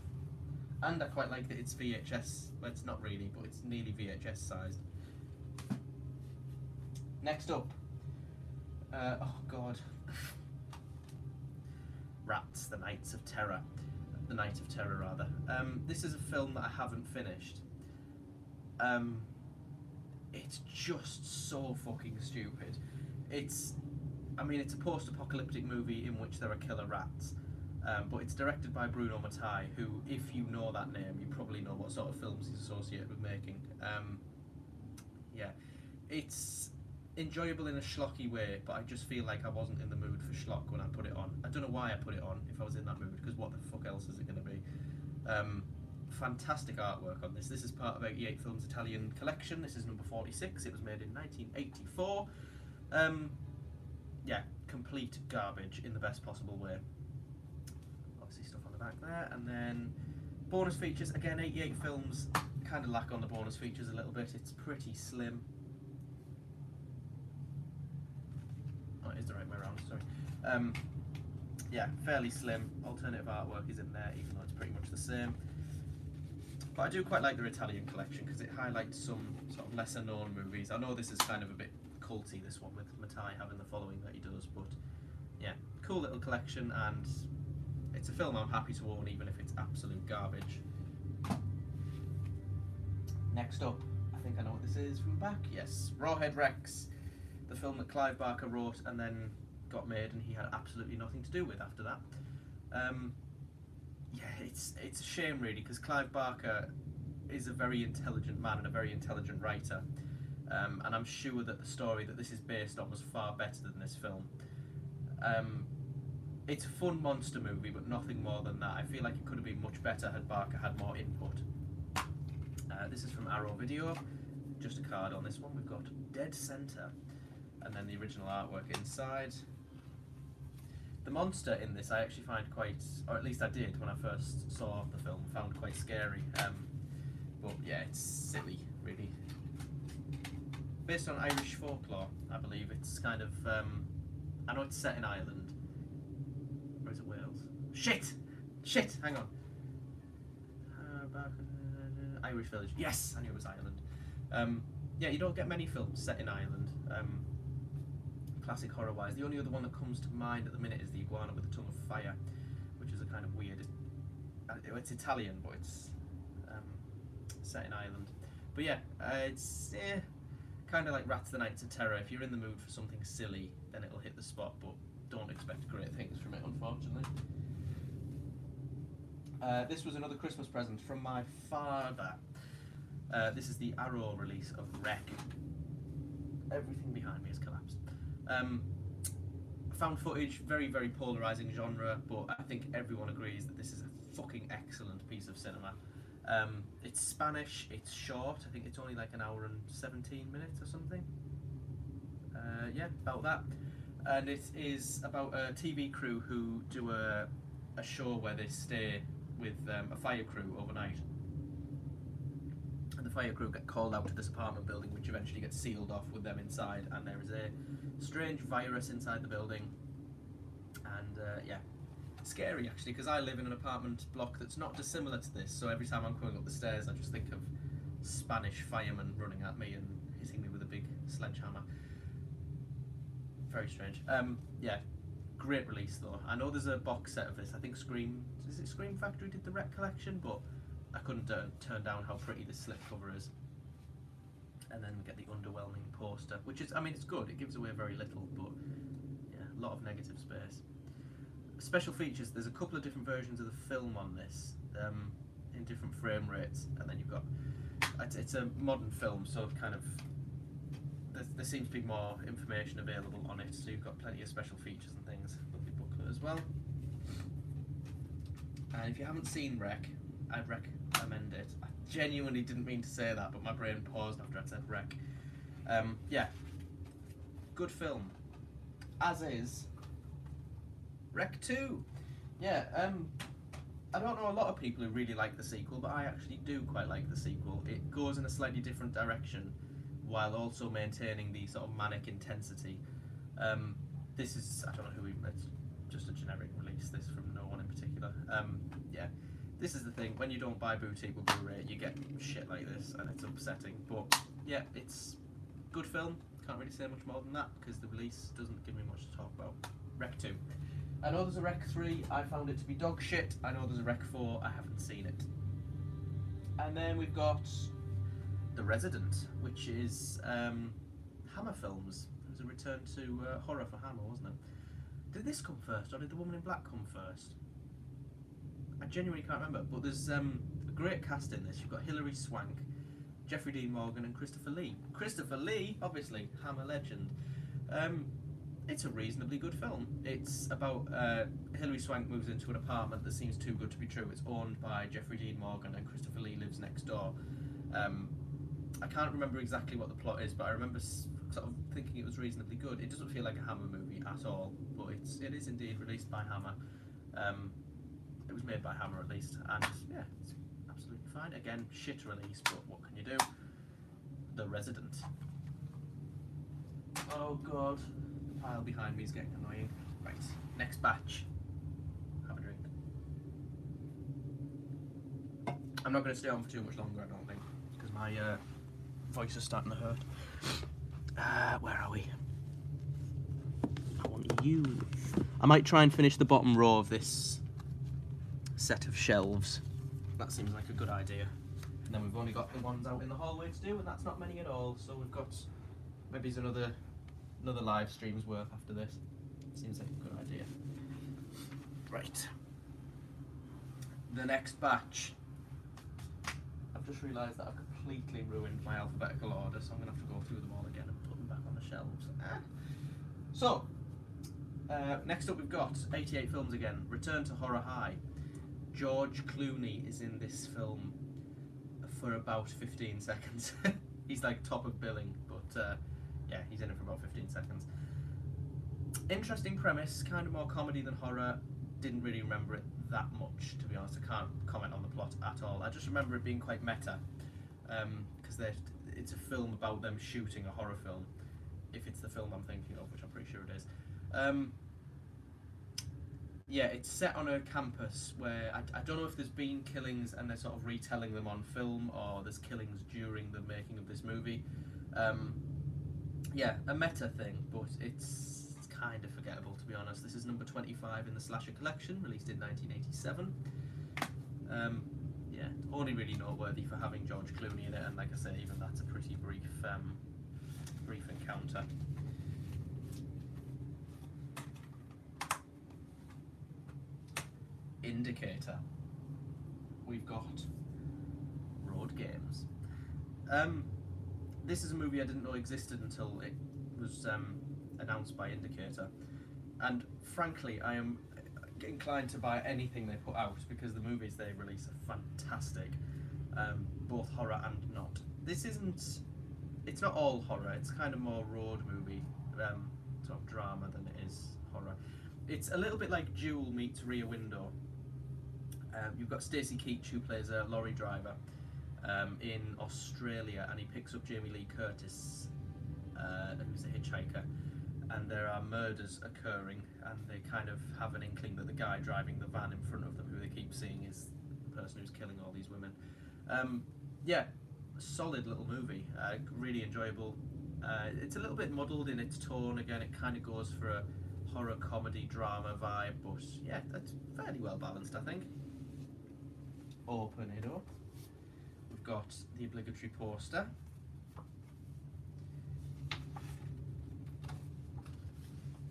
And I quite like that it's VHS. Well, it's not really, but it's nearly VHS sized. Next up, oh god, Rats, The Night of Terror, rather. This is a film that I haven't finished. It's just so fucking stupid. It's a post-apocalyptic movie in which there are killer rats, but it's directed by Bruno Mattei, who, if you know that name, you probably know what sort of films he's associated with making. Yeah, it's enjoyable in a schlocky way, but I just feel like I wasn't in the mood for schlock when I put it on. I don't know why I put it on if I was in that mood, because what the fuck else is it going to be? Fantastic artwork on this. This is part of 88 Films Italian collection. This is number 46. It was made in 1984. Yeah, complete garbage in the best possible way. Obviously stuff on the back there, and then bonus features. Again, 88 Films kind of lack on the bonus features a little bit. It's pretty slim. Oh, it is the right way around, sorry. Yeah, fairly slim. Alternative artwork is in there, even though it's pretty much the same. But I do quite like their Italian collection because it highlights some sort of lesser known movies. I know this is kind of a bit culty, this one, with Mattei having the following that he does, but yeah, cool little collection, and it's a film I'm happy to own even if it's absolute garbage. Next up, I think I know what this is from the back. Yes, Rawhead Rex, the film that Clive Barker wrote and then got made and he had absolutely nothing to do with after that. Yeah, it's a shame really, because Clive Barker is a very intelligent man and a very intelligent writer, and I'm sure that the story that this is based on was far better than this film. It's a fun monster movie, but nothing more than that. I feel like it could have been much better had Barker had more input. This is from Arrow Video. Just a card on this one. We've got Dead Center, and then the original artwork inside. The monster in this I actually find quite, or at least I did when I first saw the film, found quite scary. But yeah, it's silly, really. Based on Irish folklore, I believe. It's kind of, I know it's set in Ireland. Or is it Wales? Shit! Hang on. Irish Village. Yes, I knew it was Ireland. Yeah, you don't get many films set in Ireland. Classic horror-wise. The only other one that comes to mind at the minute is The Iguana with the Tongue of Fire, which is a kind of weird. It's Italian, but it's set in Ireland. But yeah, it's kind of like Rats the Nights of Terror. If you're in the mood for something silly, then it'll hit the spot, but don't expect great things from it, unfortunately. This was another Christmas present from my father. This is the Arrow release of Wreck. Everything behind me has collapsed. Found footage, very, very polarising genre, but I think everyone agrees that this is a fucking excellent piece of cinema. It's Spanish, it's short, I think it's only like an hour and 17 minutes or something. Yeah, about that. And it is about a TV crew who do a show where they stay with a fire crew overnight. And the fire crew get called out to this apartment building, which eventually gets sealed off with them inside, and there is a strange virus inside the building. And yeah, scary actually, because I live in an apartment block that's not dissimilar to this, so every time I'm going up the stairs I just think of Spanish firemen running at me and hitting me with a big sledgehammer. Very strange. Yeah, great release though. I know there's a box set of this. I think Scream Factory did the Wreck collection, but I couldn't turn down how pretty this slipcover is. And then we get the underwhelming poster, which is, I mean, it's good. It gives away very little, but yeah, a lot of negative space. Special features. There's a couple of different versions of the film on this, in different frame rates, and then you've got. It's a modern film, so kind of. There seems to be more information available on it, so you've got plenty of special features and things. Lovely booklet as well. And if you haven't seen Wreck, I'd recommend it. I genuinely didn't mean to say that, but my brain paused after I said Wreck. Yeah, good film. As is Wreck 2. Yeah, I don't know a lot of people who really like the sequel, but I actually do quite like the sequel. It goes in a slightly different direction, while also maintaining the sort of manic intensity. This is, I don't know who it's just a generic release, this from no one in particular. Yeah, this is the thing, when you don't buy boutique with Blu-ray, you get shit like this, and it's upsetting. But yeah, it's good film, can't really say much more than that, because the release doesn't give me much to talk about. Wreck 2. I know there's a Wreck 3, I found it to be dog shit. I know there's a Wreck 4, I haven't seen it. And then we've got The Resident, which is Hammer Films. It was a return to horror for Hammer, wasn't it? Did this come first, or did The Woman in Black come first? I genuinely can't remember, but there's a great cast in this. You've got Hilary Swank, Jeffrey Dean Morgan and Christopher Lee. Christopher Lee, obviously, Hammer legend. It's a reasonably good film. It's about Hilary Swank moves into an apartment that seems too good to be true. It's owned by Jeffrey Dean Morgan and Christopher Lee lives next door. I can't remember exactly what the plot is, but I remember sort of thinking it was reasonably good. It doesn't feel like a Hammer movie at all, but it is indeed released by Hammer. It was made by Hammer at least, and yeah, it's absolutely fine. Again, shit release, but what can you do? The Resident. Oh god, the pile behind me is getting annoying. Right, next batch. Have a drink. I'm not going to stay on for too much longer, I don't think, because my voice is starting to hurt. Where are we? I want you. I might try and finish the bottom row of this set of shelves. That seems like a good idea. And then we've only got the ones out in the hallway to do, and that's not many at all. So we've got maybe there's another live stream's worth after this. Seems like a good idea. Right. The next batch. I've just realised that I've completely ruined my alphabetical order, so I'm going to have to go through them all again and put them back on the shelves. So, next up we've got 88 films again. Return to Horror High. George Clooney is in this film for about 15 seconds. He's like top of billing, but yeah, he's in it for about 15 seconds. Interesting premise, kind of more comedy than horror. Didn't really remember it that much, to be honest. I can't comment on the plot at all. I just remember it being quite meta, because it's a film about them shooting a horror film, if it's the film I'm thinking of, which I'm pretty sure it is. Yeah, it's set on a campus where I don't know if there's been killings and they're sort of retelling them on film, or there's killings during the making of this movie. Yeah, a meta thing, but it's kind of forgettable, to be honest. This is number 25 in the slasher collection, released in 1987. Yeah, only really noteworthy for having George Clooney in it, and like I say, even that's a pretty brief encounter. Indicator. We've got Road Games. This is a movie I didn't know existed until it was announced by Indicator, and frankly I am inclined to buy anything they put out because the movies they release are fantastic, both horror and not. It's not all horror, it's kind of more road movie, sort of drama than it is horror. It's a little bit like Jewel meets Rear Window. You've got Stacey Keach, who plays a lorry driver in Australia, and he picks up Jamie Lee Curtis, who's a hitchhiker, and there are murders occurring, and they kind of have an inkling that the guy driving the van in front of them, who they keep seeing, is the person who's killing all these women. Yeah, solid little movie, really enjoyable. It's a little bit muddled in its tone. Again, it kind of goes for a horror comedy drama vibe, but yeah, that's fairly well balanced, I think. Open it up. We've got the obligatory poster.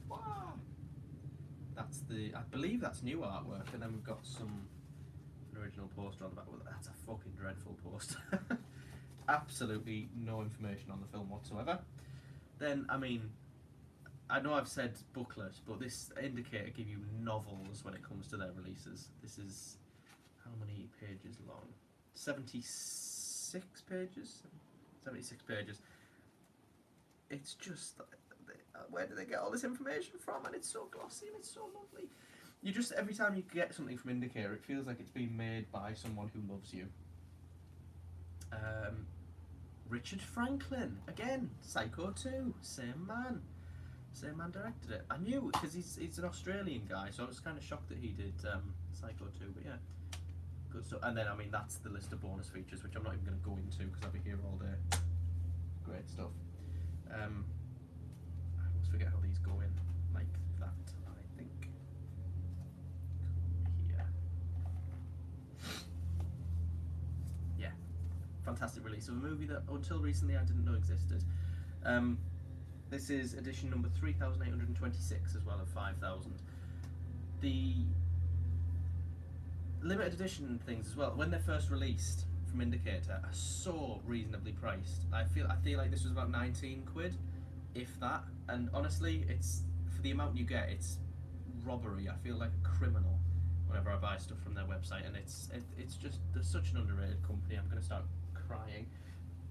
Wow. That's I believe that's new artwork, and then we've got an original poster on the back. Well, that's a fucking dreadful poster. Absolutely no information on the film whatsoever. Then, I mean, I know I've said booklet, but this Indicator give you novels when it comes to their releases. This is how many pages long? 76 pages? 76 pages. It's just, where do they get all this information from? And it's so glossy and it's so lovely. You just, every time you get something from Indicator, it feels like it's been made by someone who loves you. Richard Franklin, again, Psycho 2, same man directed it. I knew, because he's an Australian guy, so I was kind of shocked that he did Psycho 2, but yeah, good stuff. And then, I mean, that's the list of bonus features, which I'm not even going to go into, because I'll be here all day. Great stuff. I always forget how these go in, like that, I think. Here. Yeah, fantastic release of a movie that, until recently, I didn't know existed. This is edition number 3,826 as well of 5,000. The limited edition things as well, when they're first released from Indicator, are so reasonably priced. I feel like this was about 19 quid, if that. And honestly, it's, for the amount you get, it's robbery. I feel like a criminal whenever I buy stuff from their website, and it's just, they're such an underrated company. I'm gonna start crying.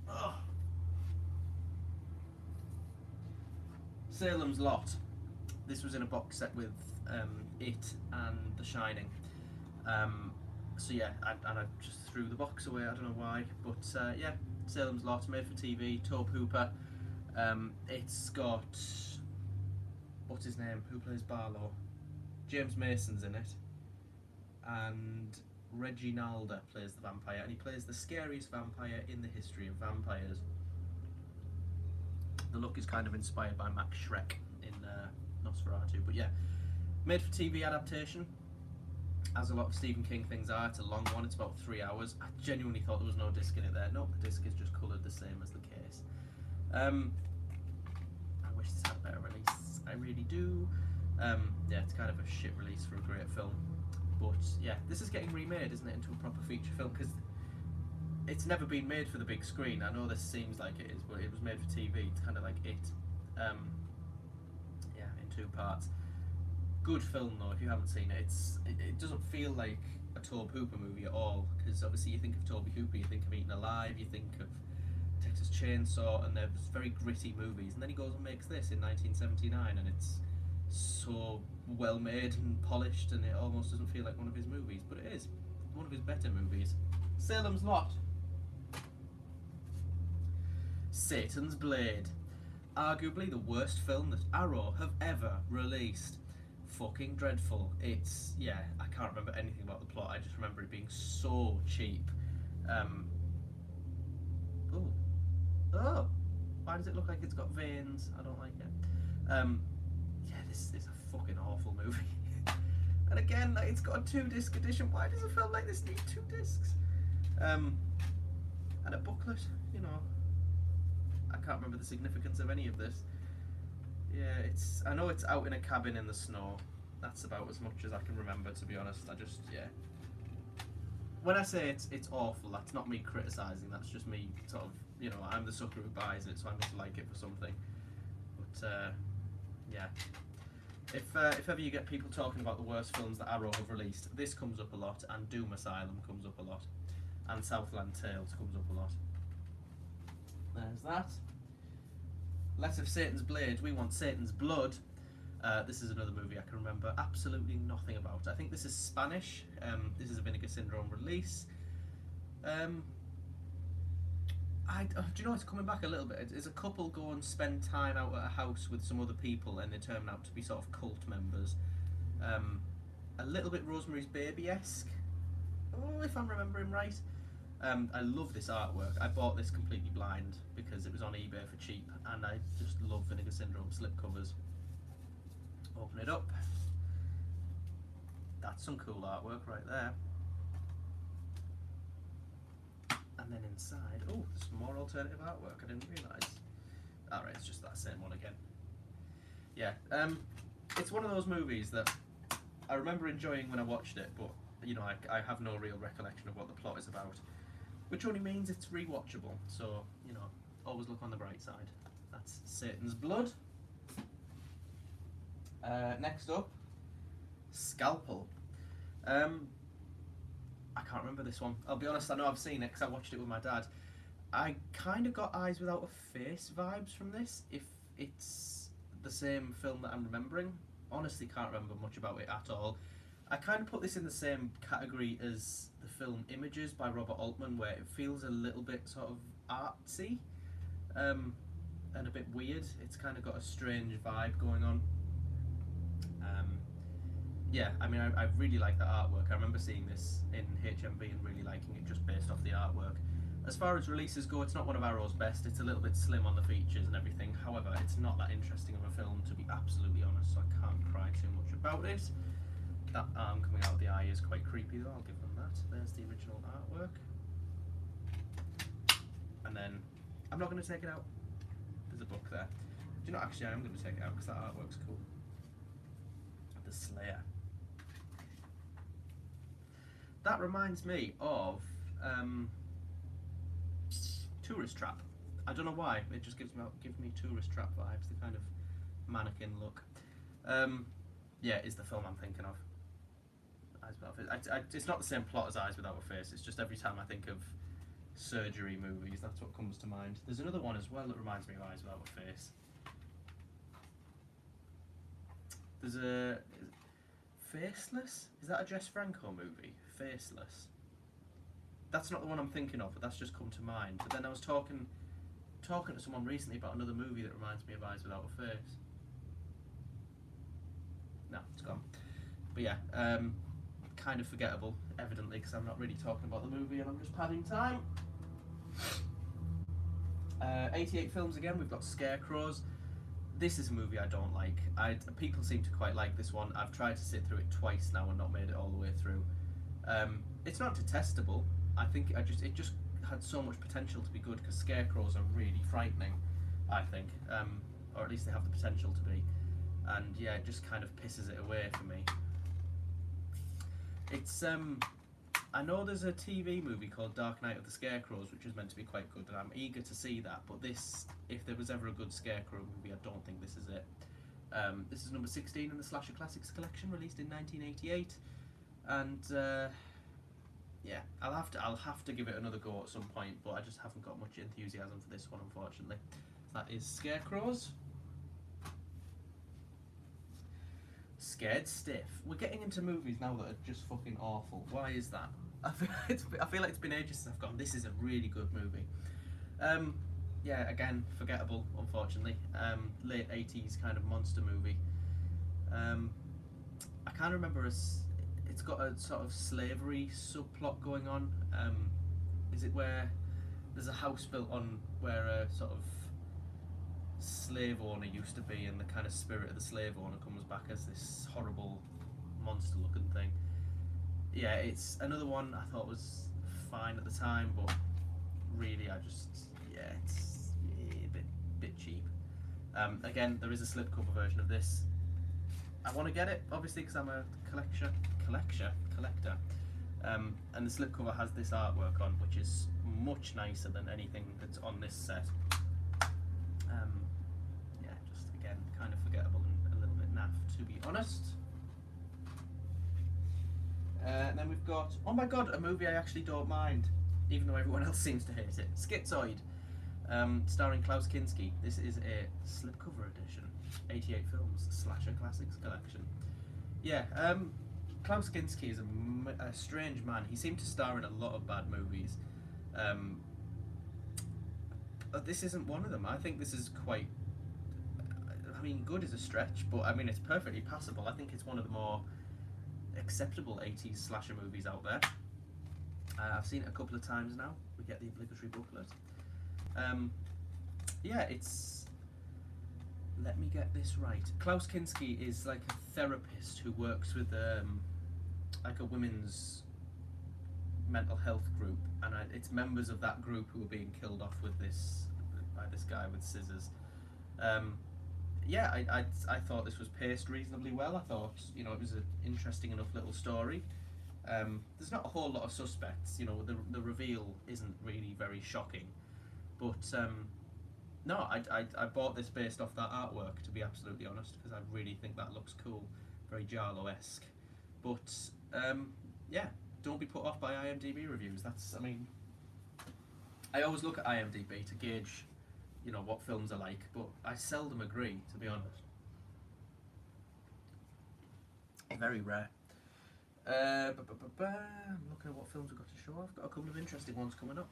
Ugh. Salem's Lot. This was in a box set with It and The Shining. So yeah, and I just threw the box away, I don't know why, but yeah, Salem's Lot, made for TV, Tobe Hooper. It's got, what's his name, who plays Barlow? James Mason's in it, and Reggie Nalder plays the vampire, and he plays the scariest vampire in the history of vampires. The look is kind of inspired by Max Schreck in Nosferatu, but yeah, made for TV adaptation, as a lot of Stephen King things are. It's a long one, it's about 3 hours. I genuinely thought there was no disc in it there. No, the disc is just coloured the same as the case. I wish this had a better release, I really do. Yeah, it's kind of a shit release for a great film, but yeah, this is getting remade, isn't it, into a proper feature film, because it's never been made for the big screen. I know this seems like it is, but it was made for TV. It's kind of like It. Yeah, in 2 parts. Good film though, if you haven't seen it. It doesn't feel like a Tobe Hooper movie at all, because obviously you think of Tobe Hooper, you think of Eaten Alive, you think of Texas Chainsaw, and they're very gritty movies, and then he goes and makes this in 1979, and it's so well made and polished, and it almost doesn't feel like one of his movies, but it is one of his better movies. Salem's Lot. Satan's Blade. Arguably the worst film that Arrow have ever released. Fucking dreadful. It's, yeah, I can't remember anything about the plot, I just remember it being so cheap. Oh, why does it look like it's got veins? I don't like it. yeah, this is a fucking awful movie. And again, like, it's got a 2-disc edition. Why does a film like this need 2 discs? And a booklet, you know. I can't remember the significance of any of this. Yeah, I know it's out in a cabin in the snow. That's about as much as I can remember, to be honest. Yeah. When I say it's awful, that's not me criticising, that's just me sort of, you know, I'm the sucker who buys it, so I must like it for something. But, yeah. If ever you get people talking about the worst films that Arrow have released, this comes up a lot, and Doom Asylum comes up a lot, and Southland Tales comes up a lot. There's that. Less of Satan's Blade, we want Satan's Blood. This is another movie I can remember absolutely nothing about. I think this is Spanish. This is a Vinegar Syndrome release. Do you know, it's coming back a little bit. It's a couple go and spend time out at a house with some other people, and they turn out to be sort of cult members. A little bit Rosemary's Baby-esque, if I'm remembering right. I love this artwork. I bought this completely blind because it was on eBay for cheap, and I just love Vinegar Syndrome slipcovers. Open it up. That's some cool artwork right there. And then inside, oh, there's some more alternative artwork. I didn't realise. Alright, it's just that same one again. Yeah, it's one of those movies that I remember enjoying when I watched it, but you know, I have no real recollection of what the plot is about, which only means it's rewatchable. So, you know, always look on the bright side. That's Satan's Blood. Next up, Scalpel. I can't remember this one. I'll be honest, I know I've seen it because I watched it with my dad. I kind of got Eyes Without a Face vibes from this, if it's the same film that I'm remembering. Honestly, can't remember much about it at all. I kind of put this in the same category as the film Images by Robert Altman, where it feels a little bit sort of artsy and a bit weird. It's kind of got a strange vibe going on. Yeah, I mean, I really like the artwork. I remember seeing this in HMV and really liking it just based off the artwork. As far as releases go, it's not one of Arrow's best. It's a little bit slim on the features and everything. However, it's not that interesting of a film, to be absolutely honest, so I can't cry too much about it. That arm coming out of the eye is quite creepy though, I'll give them that. There's the original artwork. And then, I'm not going to take it out. There's a book there. Do you know, actually I am going to take it out because that artwork's cool. The Slayer. That reminds me of Tourist Trap. I don't know why, it just gives me Tourist Trap vibes, the kind of mannequin look. Yeah, is the film I'm thinking of. Eyes Without a Face. It's not the same plot as Eyes Without a Face, it's just every time I think of surgery movies, that's what comes to mind. There's another one as well that reminds me of Eyes Without a Face. There's a... Faceless? Is that a Jess Franco movie? Faceless. That's not the one I'm thinking of, but that's just come to mind. But then I was talking to someone recently about another movie that reminds me of Eyes Without a Face. No, it's gone. But yeah, kind of forgettable, evidently, because I'm not really talking about the movie and I'm just padding time. 88 films again, we've got Scarecrows. This is a movie I don't like. People seem to quite like this one. I've tried to sit through it twice now and not made it all the way through. It's not detestable. I think it just had so much potential to be good because scarecrows are really frightening, I think, or at least they have the potential to be. And yeah, it just kind of pisses it away for me. It's I know there's a TV movie called Dark Knight of the Scarecrows, which is meant to be quite good, and I'm eager to see that. But this, if there was ever a good Scarecrow movie, I don't think this is it. This is number 16 in the Slasher Classics collection, released in 1988, and yeah, I'll have to give it another go at some point, but I just haven't got much enthusiasm for this one, unfortunately. That is Scarecrows. Scared Stiff. We're getting into movies now that are just fucking awful. Why is that? I feel like it's been ages since I've gone, this is a really good movie. Yeah, again, forgettable, unfortunately. Late 80s kind of monster movie. I can't remember, it's got a sort of slavery subplot going on. Is it where there's a house built on where a sort of slave owner used to be, and the kind of spirit of the slave owner comes back as this horrible monster-looking thing. Yeah, it's another one I thought was fine at the time, but really it's a bit cheap. Again, there is a slipcover version of this. I want to get it, obviously, because I'm a collector. And the slipcover has this artwork on, which is much nicer than anything that's on this set. Yeah, just again, kind of forgettable and a little bit naff, to be honest. And then we've got, oh my god, a movie I actually don't mind, even though everyone else seems to hate it. Schizoid, starring Klaus Kinski. This is a slipcover edition, 88 films, slasher classics collection. Yeah, Klaus Kinski is a strange man. He seemed to star in a lot of bad movies. But this isn't one of them. I think this is quite, I mean, good is a stretch, but I mean, it's perfectly passable. I think it's one of the more acceptable 80s slasher movies out there. I've seen it a couple of times now. We get the obligatory booklet. Yeah, it's, let me get this right. Klaus Kinski is like a therapist who works with like a women's mental health group, and it's members of that group who are being killed off with by this guy with scissors. Yeah, I thought this was paced reasonably well. I thought, you know, it was an interesting enough little story. There's not a whole lot of suspects, you know, the reveal isn't really very shocking, but no, I bought this based off that artwork, to be absolutely honest, because I really think that looks cool, very Jarlo-esque. But yeah, don't be put off by IMDb reviews. That's, I mean, I always look at IMDb to gauge, you know, what films are like, but I seldom agree, to be honest. Very rare. I'm looking at what films we've got to show. I've got a couple of interesting ones coming up.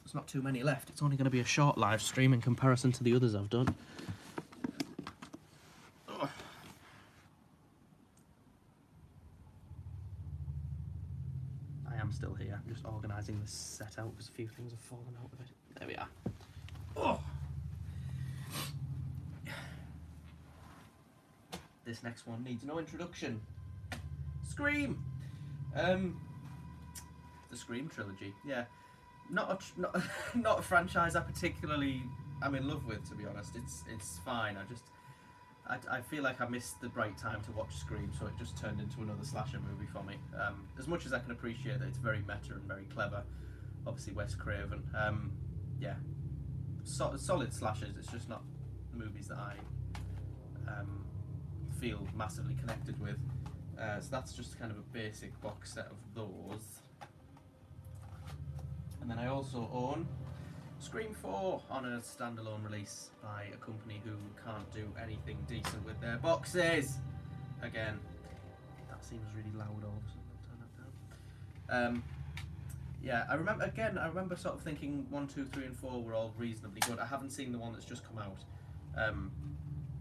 There's not too many left. It's only going to be a short live stream in comparison to the others I've done. I am still here. I'm just organising this set out because a few things have fallen out of it. There we are. Oh. This next one needs no introduction. Scream! The Scream trilogy, yeah. Not a franchise I particularly am in love with, to be honest. It's fine. I feel like I missed the right time to watch Scream, so it just turned into another slasher movie for me. As much as I can appreciate that it's very meta and very clever, obviously Wes Craven. Yeah, solid slashers. It's just not movies that I feel massively connected with. So that's just kind of a basic box set of those. And then I also own Scream 4 on a standalone release by a company who can't do anything decent with their boxes. Again, that seems really loud all of a sudden. I'll turn that down. Yeah, I remember sort of thinking 1, 2, 3 and 4 were all reasonably good. I haven't seen the one that's just come out.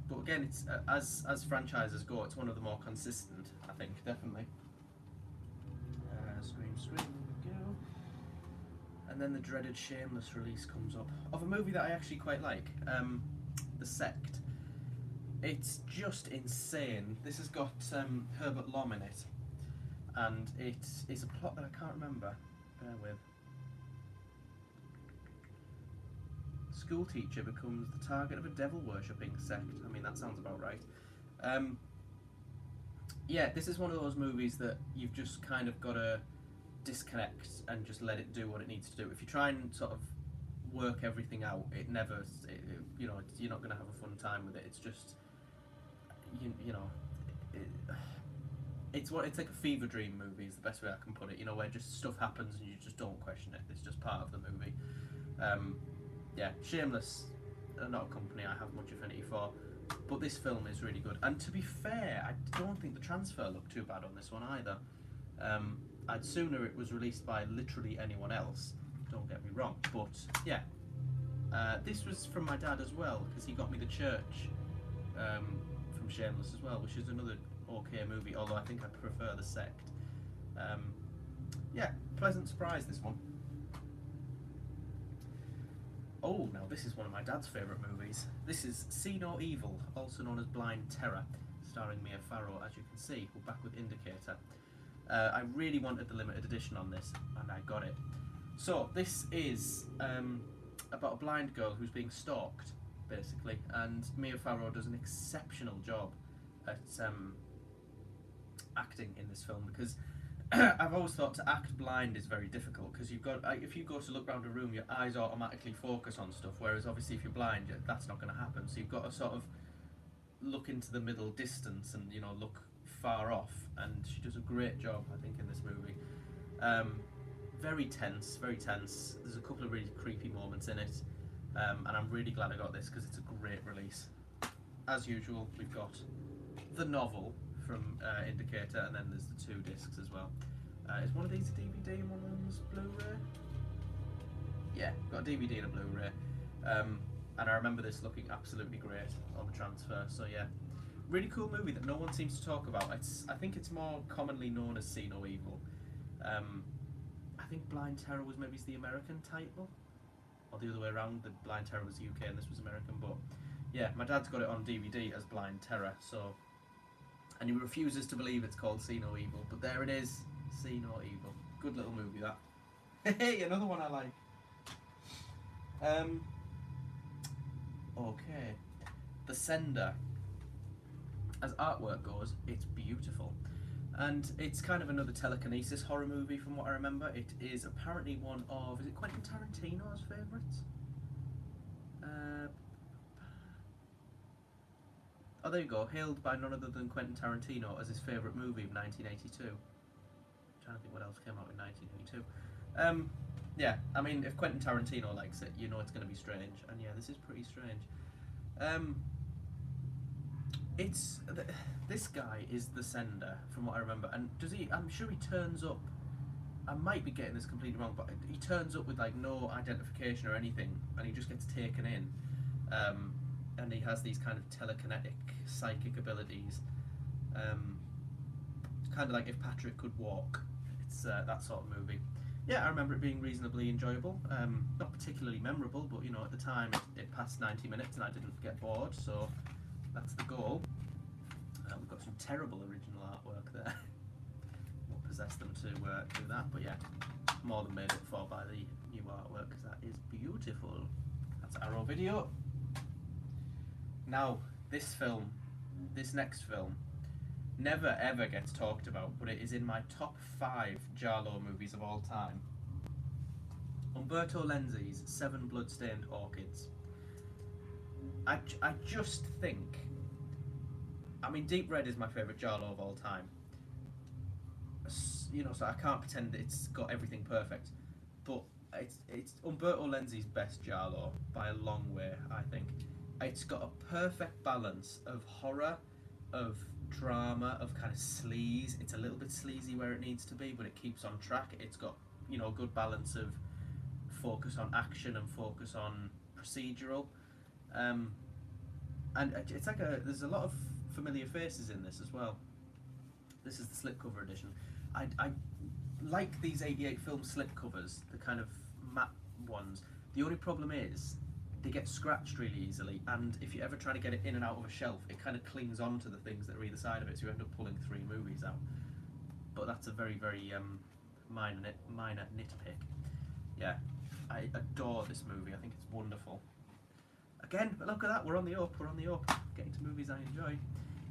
But again, it's as franchises go, it's one of the more consistent, I think, definitely. Scream, here we go. And then the dreaded Shameless release comes up, of a movie that I actually quite like, The Sect. It's just insane. This has got Herbert Lom in it, and it is a plot that I can't remember. Bear with. School teacher becomes the target of a devil-worshipping sect. I mean, that sounds about right. Yeah, this is one of those movies that you've just kind of got to disconnect and just let it do what it needs to do. If you try and sort of work everything out, you know, you're not going to have a fun time with it. It's just, you know, it's like a fever dream movie is the best way I can put it. You know, where just stuff happens and you just don't question it. It's just part of the movie. Yeah, Shameless, not a company I have much affinity for, but this film is really good. And to be fair, I don't think the transfer looked too bad on this one either. I'd sooner it was released by literally anyone else, don't get me wrong, but yeah. This was from my dad as well, because he got me The Church from Shameless as well, which is another okay movie, although I think I prefer The Sect. Yeah, pleasant surprise, this one. Oh, now this is one of my dad's favourite movies. This is See No Evil, also known as Blind Terror, starring Mia Farrow. As you can see, we're back with Indicator. I really wanted the limited edition on this, and I got it. So this is about a blind girl who's being stalked, basically, and Mia Farrow does an exceptional job at acting in this film, because I've always thought to act blind is very difficult, because you've got, if you go to look around a room, your eyes automatically focus on stuff, whereas obviously if you're blind, that's not going to happen. So you've got to sort of look into the middle distance and, you know, look far off, and she does a great job, I think, in this movie. Very tense, very tense. There's a couple of really creepy moments in it, and I'm really glad I got this because it's a great release. As usual, we've got the novel from Indicator, and then there's the 2 discs as well. Is one of these a DVD and one of them's Blu-ray? Yeah, got a DVD and a Blu-ray. And I remember this looking absolutely great on the transfer, so yeah. Really cool movie that no one seems to talk about. I think it's more commonly known as See No Evil. I think Blind Terror was maybe the American title, or the other way around. The Blind Terror was UK and this was American, but yeah, my dad's got it on DVD as Blind Terror, so, and he refuses to believe it's called See No Evil, but there it is, See No Evil. Good little movie, that. Hey, another one I like. Okay, The Sender. As artwork goes, it's beautiful. And it's kind of another telekinesis horror movie from what I remember. It is apparently one of, is it Quentin Tarantino's favourites? Oh, there you go. Hailed by none other than Quentin Tarantino as his favourite movie of 1982. I'm trying to think what else came out in 1982. Yeah, I mean, if Quentin Tarantino likes it, you know it's going to be strange. And yeah, this is pretty strange. This guy is the sender, from what I remember, and does he? I'm sure he turns up. I might be getting this completely wrong, but he turns up with like no identification or anything, and he just gets taken in, and he has these kind of telekinetic, psychic abilities. Kind of like If Patrick Could Walk. It's that sort of movie. Yeah, I remember it being reasonably enjoyable. Not particularly memorable, but you know, at the time it passed 90 minutes and I didn't get bored, so that's the goal. We've got some terrible original artwork there. What possessed them to do that, but yeah, more than made up for by the new artwork, because that is beautiful. That's Arrow Video. Now, this next film, never ever gets talked about, but it is in my top 5 Giallo movies of all time. Umberto Lenzi's 7 Bloodstained Orchids. I just think, I mean, Deep Red is my favourite Giallo of all time. You know, so I can't pretend it's got everything perfect, but it's Umberto Lenzi's best Giallo by a long way, I think. It's got a perfect balance of horror, of drama, of kind of sleaze. It's a little bit sleazy where it needs to be, but it keeps on track. It's got, you know, a good balance of focus on action and focus on procedural. And it's like there's a lot of familiar faces in this as well. This is the slipcover edition. I like these 88 film slipcovers, the kind of matte ones. The only problem is they get scratched really easily, and if you're ever trying to get it in and out of a shelf, it kind of clings on to the things that are either side of it, so you end up pulling 3 movies out. But that's a very, very minor nitpick. Yeah, I adore this movie. I think it's wonderful. Again, but look at that, we're on the up, getting to movies I enjoy.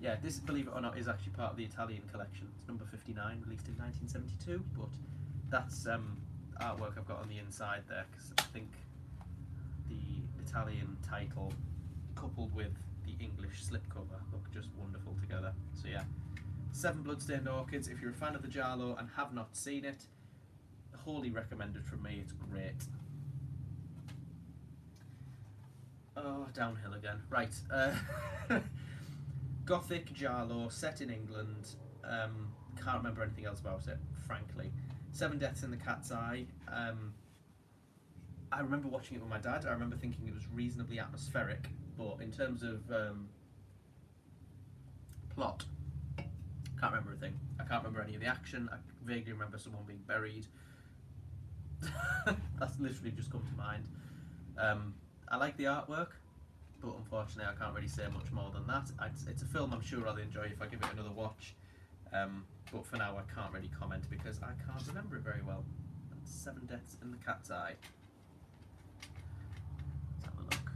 Yeah, this, believe it or not, is actually part of the Italian collection. It's number 59, released in 1972, but that's artwork I've got on the inside there, because I think the Italian title coupled with the English slipcover look just wonderful together. So yeah, 7 Bloodstained Orchids. If you're a fan of the Giallo and have not seen it, wholly recommended from me. It's great. Oh, downhill again. Right. Gothic Giallo, set in England. Can't remember anything else about it, frankly. 7 Deaths in the Cat's Eye. I remember watching it with my dad. I remember thinking it was reasonably atmospheric, but in terms of plot, can't remember a thing. I can't remember any of the action. I vaguely remember someone being buried. That's literally just come to mind. I like the artwork, but unfortunately I can't really say much more than that. It's a film I'm sure I'll enjoy if I give it another watch, but for now I can't really comment because I can't remember it very well. 7 Deaths in the Cat's Eye. Let's have a look.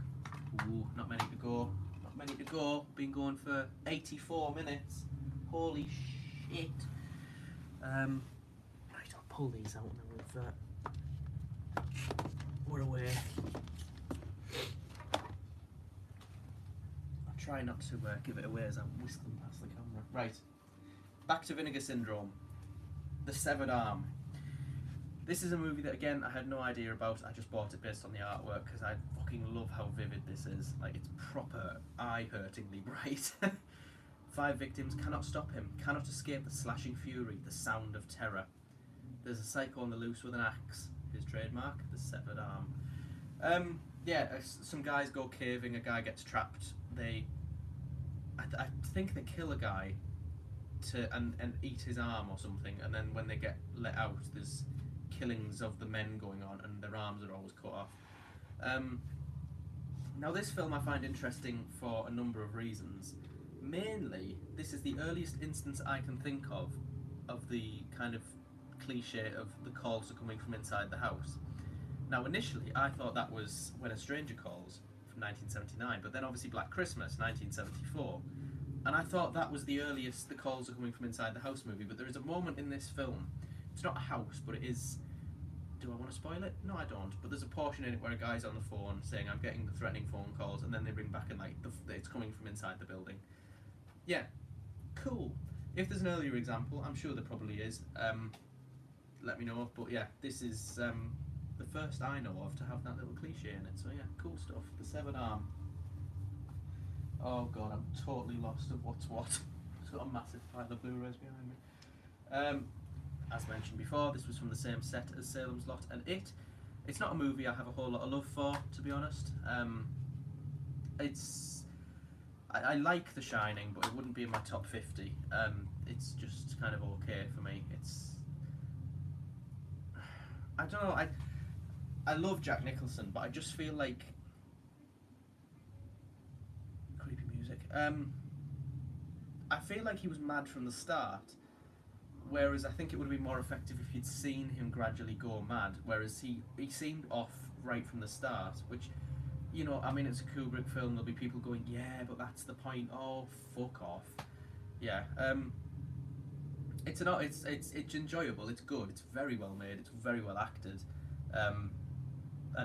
Ooh, not many to go. Not many to go. Been going for 84 minutes. Holy shit. Right, I'll pull these out and then we're away. I'll try not to give it away as I whisk them past the camera. Right, back to Vinegar Syndrome. The Severed Arm. This is a movie that, again, I had no idea about. I just bought it based on the artwork because I fucking love how vivid this is. Like, it's proper eye-hurtingly bright. 5 victims cannot stop him, cannot escape the slashing fury, the sound of terror. There's a psycho on the loose with an axe. His trademark, the severed arm. Some guys go caving, a guy gets trapped. I think they kill a guy and eat his arm or something, and then when they get let out, there's killings of the men going on, and their arms are always cut off. Now this film I find interesting for a number of reasons. Mainly, this is the earliest instance I can think of the kind of cliche of the calls are coming from inside the house. Now initially I thought that was When a Stranger Calls from 1979, but then obviously Black Christmas 1974, and I thought that was the earliest the calls are coming from inside the house movie. But there is a moment in this film, it's not a house, but it is. Do I want to spoil it? No, I don't. But there's a portion in it where a guy's on the phone saying, I'm getting the threatening phone calls, and then they ring back and like it's coming from inside the building. Yeah, cool. If there's an earlier example, I'm sure there probably is. Let me know. But yeah, this is the first I know of to have that little cliche in it. So yeah, cool stuff. The Severed Arm. Oh god, I'm totally lost of what's what. It's got a massive pile of Blu-rays behind me. As mentioned before, this was from the same set as Salem's Lot and It. It's not a movie I have a whole lot of love for, to be honest. I like The Shining, but it wouldn't be in my top 50. It's just kind of okay for me. I don't know, I love Jack Nicholson, but I just feel like... Creepy music. I feel like he was mad from the start. Whereas I think it would have been more effective if you'd seen him gradually go mad. Whereas he seemed off right from the start, which, you know, I mean, it's a Kubrick film. There'll be people going, yeah, but that's the point. Oh, fuck off. Yeah. It's enjoyable. It's good. It's very well made. It's very well acted. And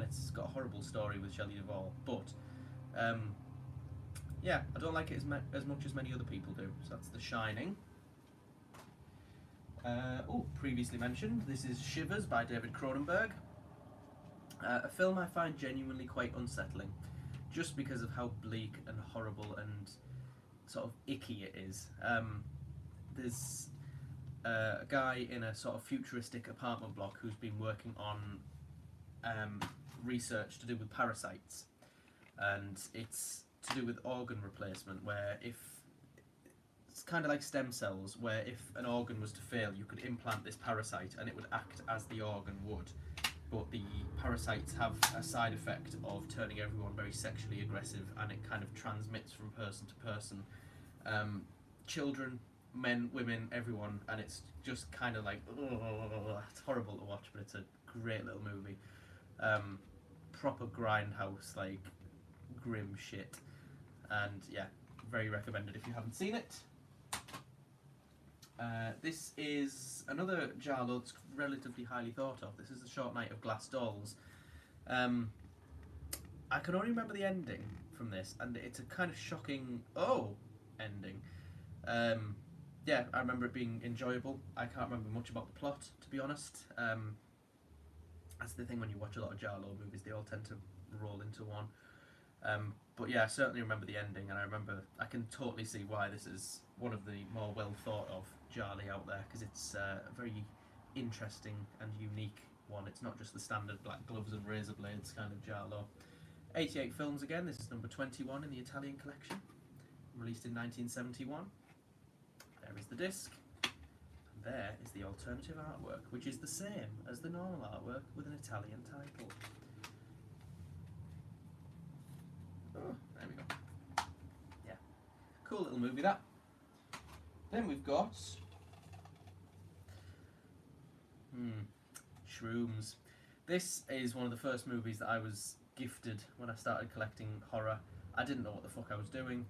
it's got a horrible story with Shelley Duvall. But yeah, I don't like it as much as many other people do. So that's The Shining. Previously mentioned, this is Shivers by David Cronenberg. A film I find genuinely quite unsettling, just because of how bleak and horrible and sort of icky it is. There's a guy in a sort of futuristic apartment block who's been working on research to do with parasites, and it's to do with organ replacement, where it's kind of like stem cells, where if an organ was to fail, you could implant this parasite and it would act as the organ would. But the parasites have a side effect of turning everyone very sexually aggressive, and it kind of transmits from person to person. Children, men, women, everyone, and it's just kind of like, it's horrible to watch, but it's a great little movie. Proper grindhouse, like, grim shit. And yeah, very recommended if you haven't seen it. This is another giallo that's relatively highly thought of. This is The Short Night of Glass Dolls. I can only remember the ending from this, and it's a kind of shocking ending. Yeah, I remember it being enjoyable. I can't remember much about the plot, to be honest. That's the thing when you watch a lot of giallo movies, they all tend to roll into one. But yeah, I certainly remember the ending, and I can totally see why this is one of the more well thought of gialli out there, because it's a very interesting and unique one. It's not just the standard black gloves and razor blades kind of giallo. 88 films again. This is number 21 in the Italian collection, released in 1971. There is the disc, and there is the alternative artwork, which is the same as the normal artwork with an Italian title. cool little movie that. Then we've got Shrooms. This is one of the first movies that I was gifted when I started collecting horror. I didn't know what the fuck I was doing.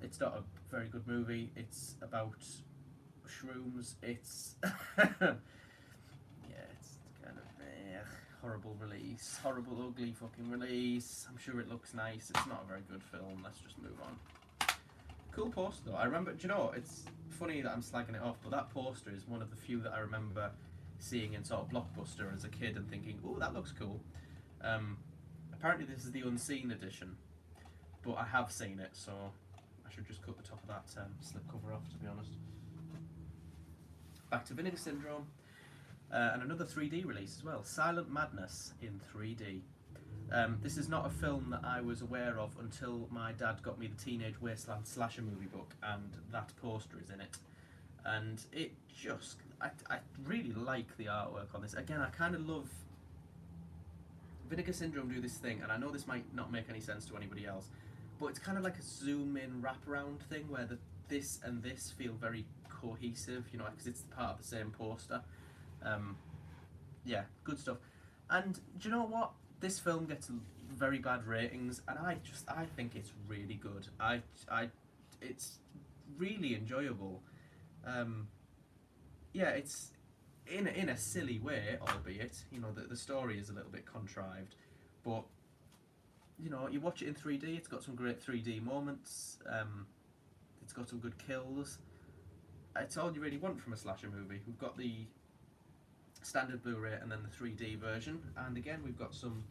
It's not a very good movie. It's about shrooms. It's yeah, it's kind of horrible release, horrible ugly fucking release. I'm sure it looks nice. It's not a very good film. Let's just move on. Cool poster though. I remember. Do you know? It's funny that I'm slagging it off, but that poster is one of the few that I remember seeing in sort of Blockbuster as a kid and thinking, "Oh, that looks cool." Apparently, this is the unseen edition, but I have seen it, so I should just cut the top of that slipcover off. To be honest. Back to Vinegar Syndrome, and another 3D release as well. Silent Madness in 3D. This is not a film that I was aware of until my dad got me the Teenage Wasteland slasher movie book, and that poster is in it. And it just, I really like the artwork on this. Again, I kind of love Vinegar Syndrome do this thing, and I know this might not make any sense to anybody else, but it's kind of like a zoom in wraparound thing where this and this feel very cohesive, you know, because it's part of the same poster. Yeah, good stuff. And do you know what? This film gets very bad ratings, and I think it's really good. It's really enjoyable. Yeah, it's in a silly way, albeit, you know, the story is a little bit contrived, but you know, you watch it in 3D. It's got some great 3D moments. It's got some good kills. It's all you really want from a slasher movie. We've got the standard Blu-ray and then the 3D version, and again we've got some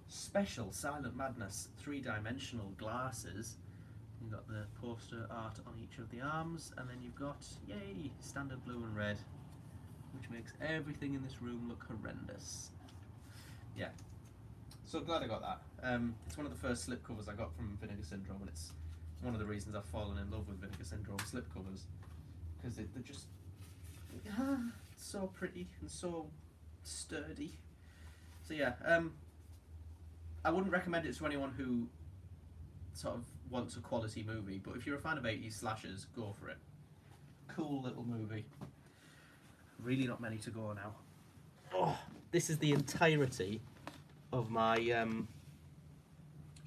special Silent Madness 3-dimensional glasses. You've got the poster art on each of the arms, and then you've got, yay, standard blue and red, which makes everything in this room look horrendous. Yeah, so glad I got that. It's one of the first slipcovers I got from Vinegar Syndrome, and it's one of the reasons I've fallen in love with Vinegar Syndrome slipcovers, because they're just so pretty and so sturdy. So yeah, I wouldn't recommend it to anyone who sort of wants a quality movie, but if you're a fan of 80s slashers, go for it. Cool little movie. Really not many to go now. Oh, this is the entirety of my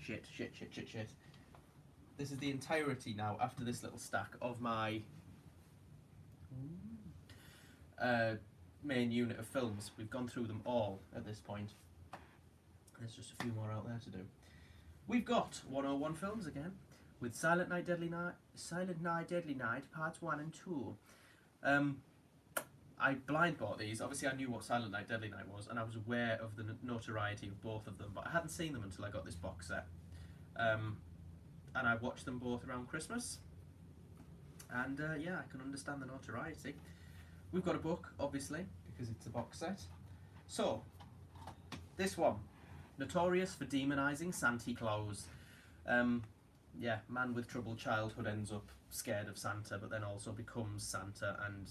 shit. This is the entirety now, after this little stack, of my main unit of films. We've gone through them all at this point. There's just a few more out there to do. We've got 101 films again, with Silent Night, Deadly Night, Parts 1 and 2. I blind bought these. Obviously I knew what Silent Night, Deadly Night was, and I was aware of the notoriety of both of them, but I hadn't seen them until I got this box set. And I watched them both around Christmas, and yeah, I can understand the notoriety. We've got a book, obviously, because it's a box set. So, this one, notorious for demonising Santa Claus. Yeah, man with troubled childhood ends up scared of Santa, but then also becomes Santa and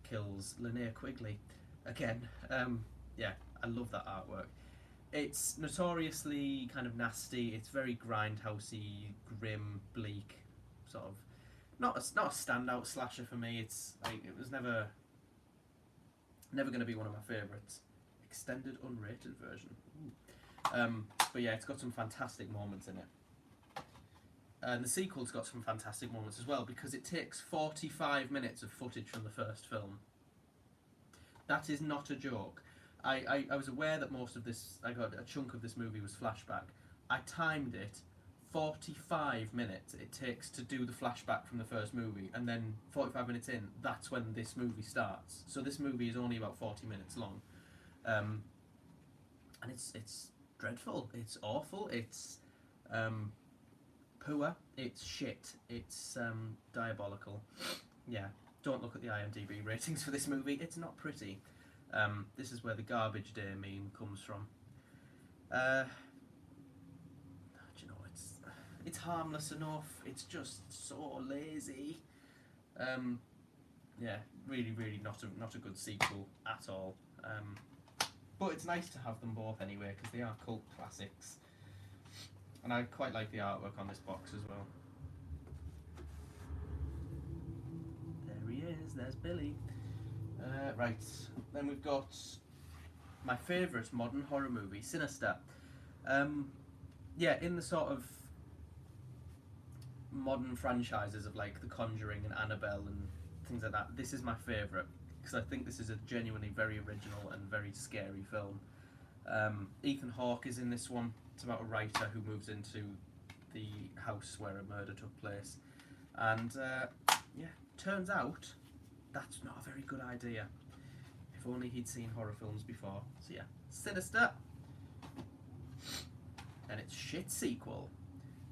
kills Linnea Quigley. Again, yeah, I love that artwork. It's notoriously kind of nasty. It's very grindhousey, grim, bleak, sort of. Not a standout slasher for me. It's like, it was never going to be one of my favourites. Extended unrated version. But yeah, it's got some fantastic moments in it. And the sequel's got some fantastic moments as well, because it takes 45 minutes of footage from the first film. That is not a joke. I was aware that most of this, I got a chunk of this movie was flashback. I timed it 45 minutes it takes to do the flashback from the first movie, and then 45 minutes in, that's when this movie starts. So this movie is only about 40 minutes long. And it's dreadful, it's awful, it's poor, it's shit, it's diabolical. Yeah, don't look at the IMDb ratings for this movie, it's not pretty. This is where the garbage day meme comes from. Do you know, it's harmless enough, it's just so lazy. Yeah, really not a good sequel at all. But it's nice to have them both anyway, because they are cult classics. And I quite like the artwork on this box as well. there's Billy. Right, then we've got my favourite modern horror movie, Sinister. Yeah, in the sort of modern franchises of like The Conjuring and Annabelle and things like that, this is my favourite because I think this is a genuinely very original and very scary film. Ethan Hawke is in this one. It's about a writer who moves into the house where a murder took place, and yeah, turns out that's not a very good idea. If only he'd seen horror films before. So yeah, Sinister, and its shit sequel.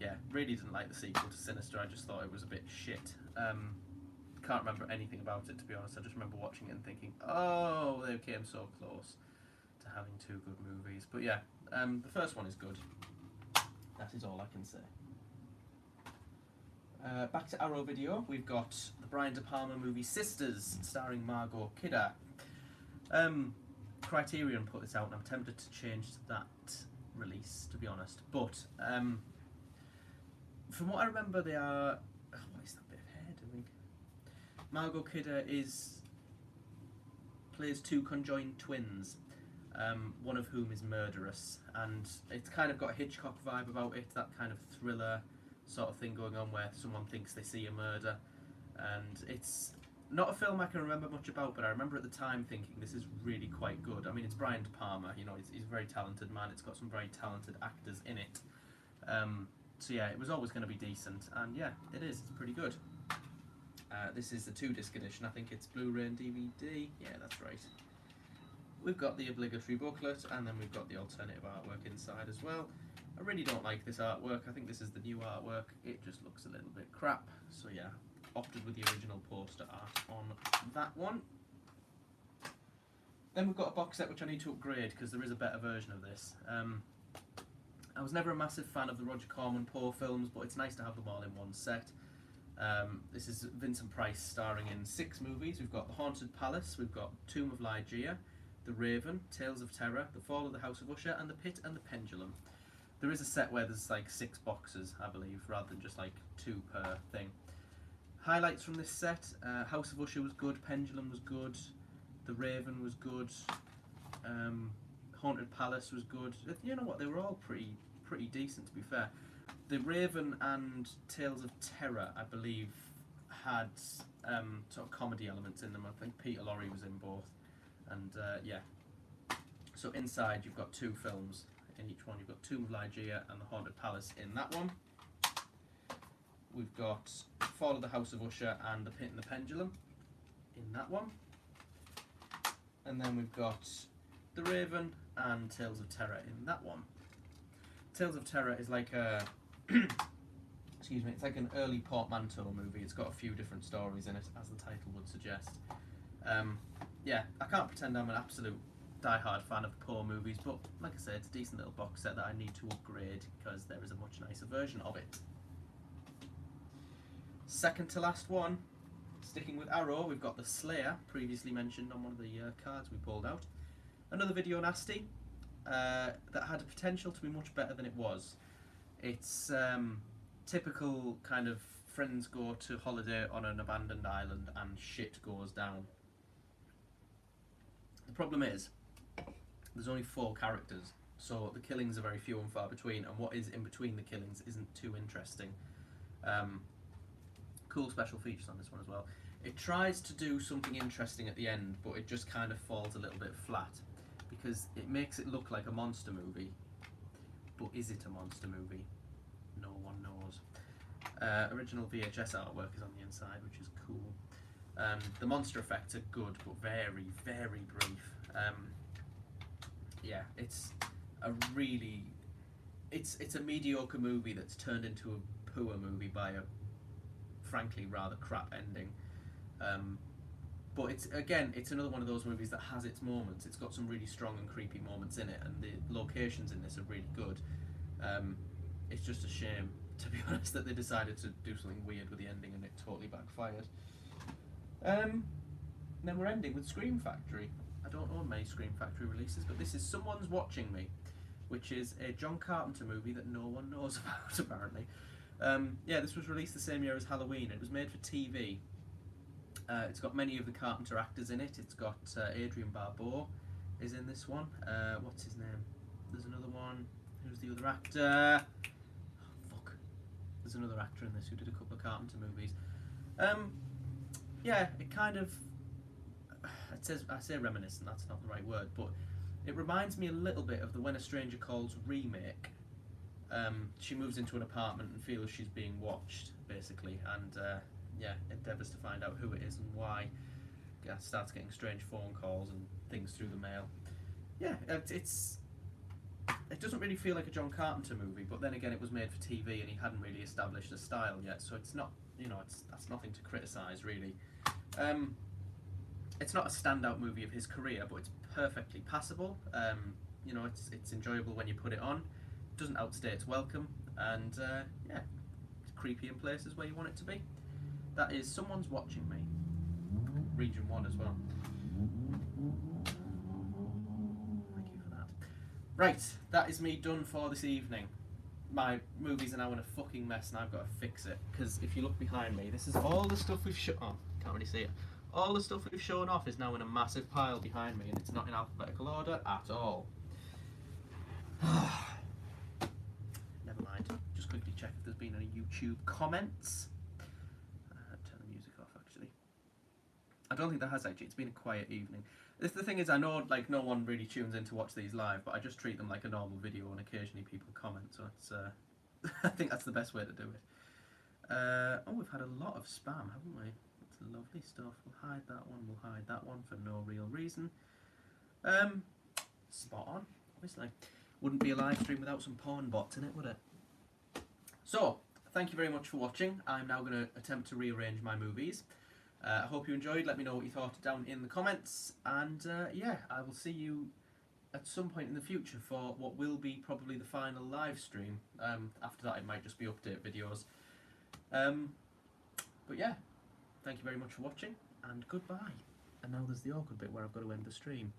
Yeah, really didn't like the sequel to Sinister. I just thought it was a bit shit. Can't remember anything about it, to be honest. I just remember watching it and thinking, oh, they came so close to having two good movies. But yeah, the first one is good. That is all I can say. Back to Arrow Video, we've got the Brian De Palma movie Sisters, starring Margo Kidder. Criterion put this out, and I'm tempted to change that release, to be honest. But from what I remember, they are... Oh, what is that bit of hair doing? Margo Kidder plays two conjoined twins, one of whom is murderous, and it's kind of got a Hitchcock vibe about it, that kind of thriller sort of thing going on where someone thinks they see a murder, and it's not a film I can remember much about, but I remember at the time thinking this is really quite good. I mean, it's Brian De Palma, you know, he's a very talented man, it's got some very talented actors in it. So yeah, it was always going to be decent, and yeah, it is, it's pretty good. This is the 2-disc edition, I think it's Blu-ray and DVD, yeah, that's right. We've got the obligatory booklet, and then we've got the alternative artwork inside as well. I really don't like this artwork, I think this is the new artwork, it just looks a little bit crap, so yeah, opted with the original poster art on that one. Then we've got a box set which I need to upgrade because there is a better version of this. I was never a massive fan of the Roger Corman Poe films, but it's nice to have them all in one set. This is Vincent Price starring in 6 movies. We've got The Haunted Palace, we've got Tomb of Ligeia, The Raven, Tales of Terror, The Fall of the House of Usher, and The Pit and the Pendulum. There is a set where there's like 6 boxes, I believe, rather than just like 2 per thing. Highlights from this set, House of Usher was good, Pendulum was good, The Raven was good, Haunted Palace was good. You know what, they were all pretty decent, to be fair. The Raven and Tales of Terror, I believe, had sort of comedy elements in them. I think Peter Lorre was in both. And yeah, so inside you've got 2 films in each one. You've got Tomb of Ligeia and The Haunted Palace in that one. We've got Fall of the House of Usher and The Pit and the Pendulum in that one. And then we've got The Raven and Tales of Terror in that one. Tales of Terror is like a... excuse me, it's like an early portmanteau movie. It's got a few different stories in it, as the title would suggest. Yeah, I can't pretend I'm an absolute die-hard fan of Poe movies, but like I said, it's a decent little box set that I need to upgrade because there is a much nicer version of it. Second to last one, sticking with Arrow, we've got The Slayer, previously mentioned on one of the cards we pulled out. Another video nasty that had a potential to be much better than it was. It's typical kind of friends go to holiday on an abandoned island and shit goes down. The problem is, there's only 4 characters, so the killings are very few and far between, and what is in between the killings isn't too interesting. Cool special features on this one as well. It tries to do something interesting at the end, but it just kind of falls a little bit flat, because it makes it look like a monster movie, but is it a monster movie? No one knows. Original VHS artwork is on the inside, which is cool. The monster effects are good, but very, very brief. Yeah, it's a really... It's a mediocre movie that's turned into a poor movie by a, frankly, rather crap ending. But it's another one of those movies that has its moments. It's got some really strong and creepy moments in it, and the locations in this are really good. It's just a shame, to be honest, that they decided to do something weird with the ending and it totally backfired. Then we're ending with Scream Factory. I don't own many Scream Factory releases, but this is Someone's Watching Me, which is a John Carpenter movie that no one knows about, apparently. Yeah, this was released the same year as Halloween. It was made for TV. It's got many of the Carpenter actors in it. It's got Adrian Barbeau is in this one. What's his name? There's another one. Who's the other actor? Oh, fuck. There's another actor in this who did a couple of Carpenter movies. Yeah, it kind of... I say reminiscent, that's not the right word, but it reminds me a little bit of the When a Stranger Calls remake. She moves into an apartment and feels she's being watched, basically, and yeah, endeavours to find out who it is and why. Starts getting strange phone calls and things through the mail. Yeah, it doesn't really feel like a John Carpenter movie, but then again, it was made for TV and he hadn't really established a style yet, so it's not, that's nothing to criticise really. It's not a standout movie of his career, but it's perfectly passable. It's enjoyable when you put it on. It doesn't outstay its welcome, and yeah, it's creepy in places where you want it to be. That is Someone's Watching Me, Region 1 as well. Thank you for that. Right, that is me done for this evening. My movie's are now in a fucking mess and I've got to fix it, because if you look behind me, this is all the stuff we've can't really see it. All the stuff we've shown off is now in a massive pile behind me, and it's not in alphabetical order at all. Never mind. Just quickly check if there's been any YouTube comments. Turn the music off, actually. I don't think there has, actually. It's been a quiet evening. The thing is, I know like no one really tunes in to watch these live, but I just treat them like a normal video, and occasionally people comment, so it's I think that's the best way to do it. Oh, we've had a lot of spam, haven't we? Lovely stuff. We'll hide that one, we'll hide that one for no real reason. Spot on, obviously. Wouldn't be a live stream without some porn bots in it, would it? So, thank you very much for watching. I'm now going to attempt to rearrange my movies. I hope you enjoyed. Let me know what you thought down in the comments. And yeah, I will see you at some point in the future for what will be probably the final live stream. After that, it might just be update videos. But yeah. Thank you very much for watching, and goodbye. And now there's the awkward bit where I've got to end the stream.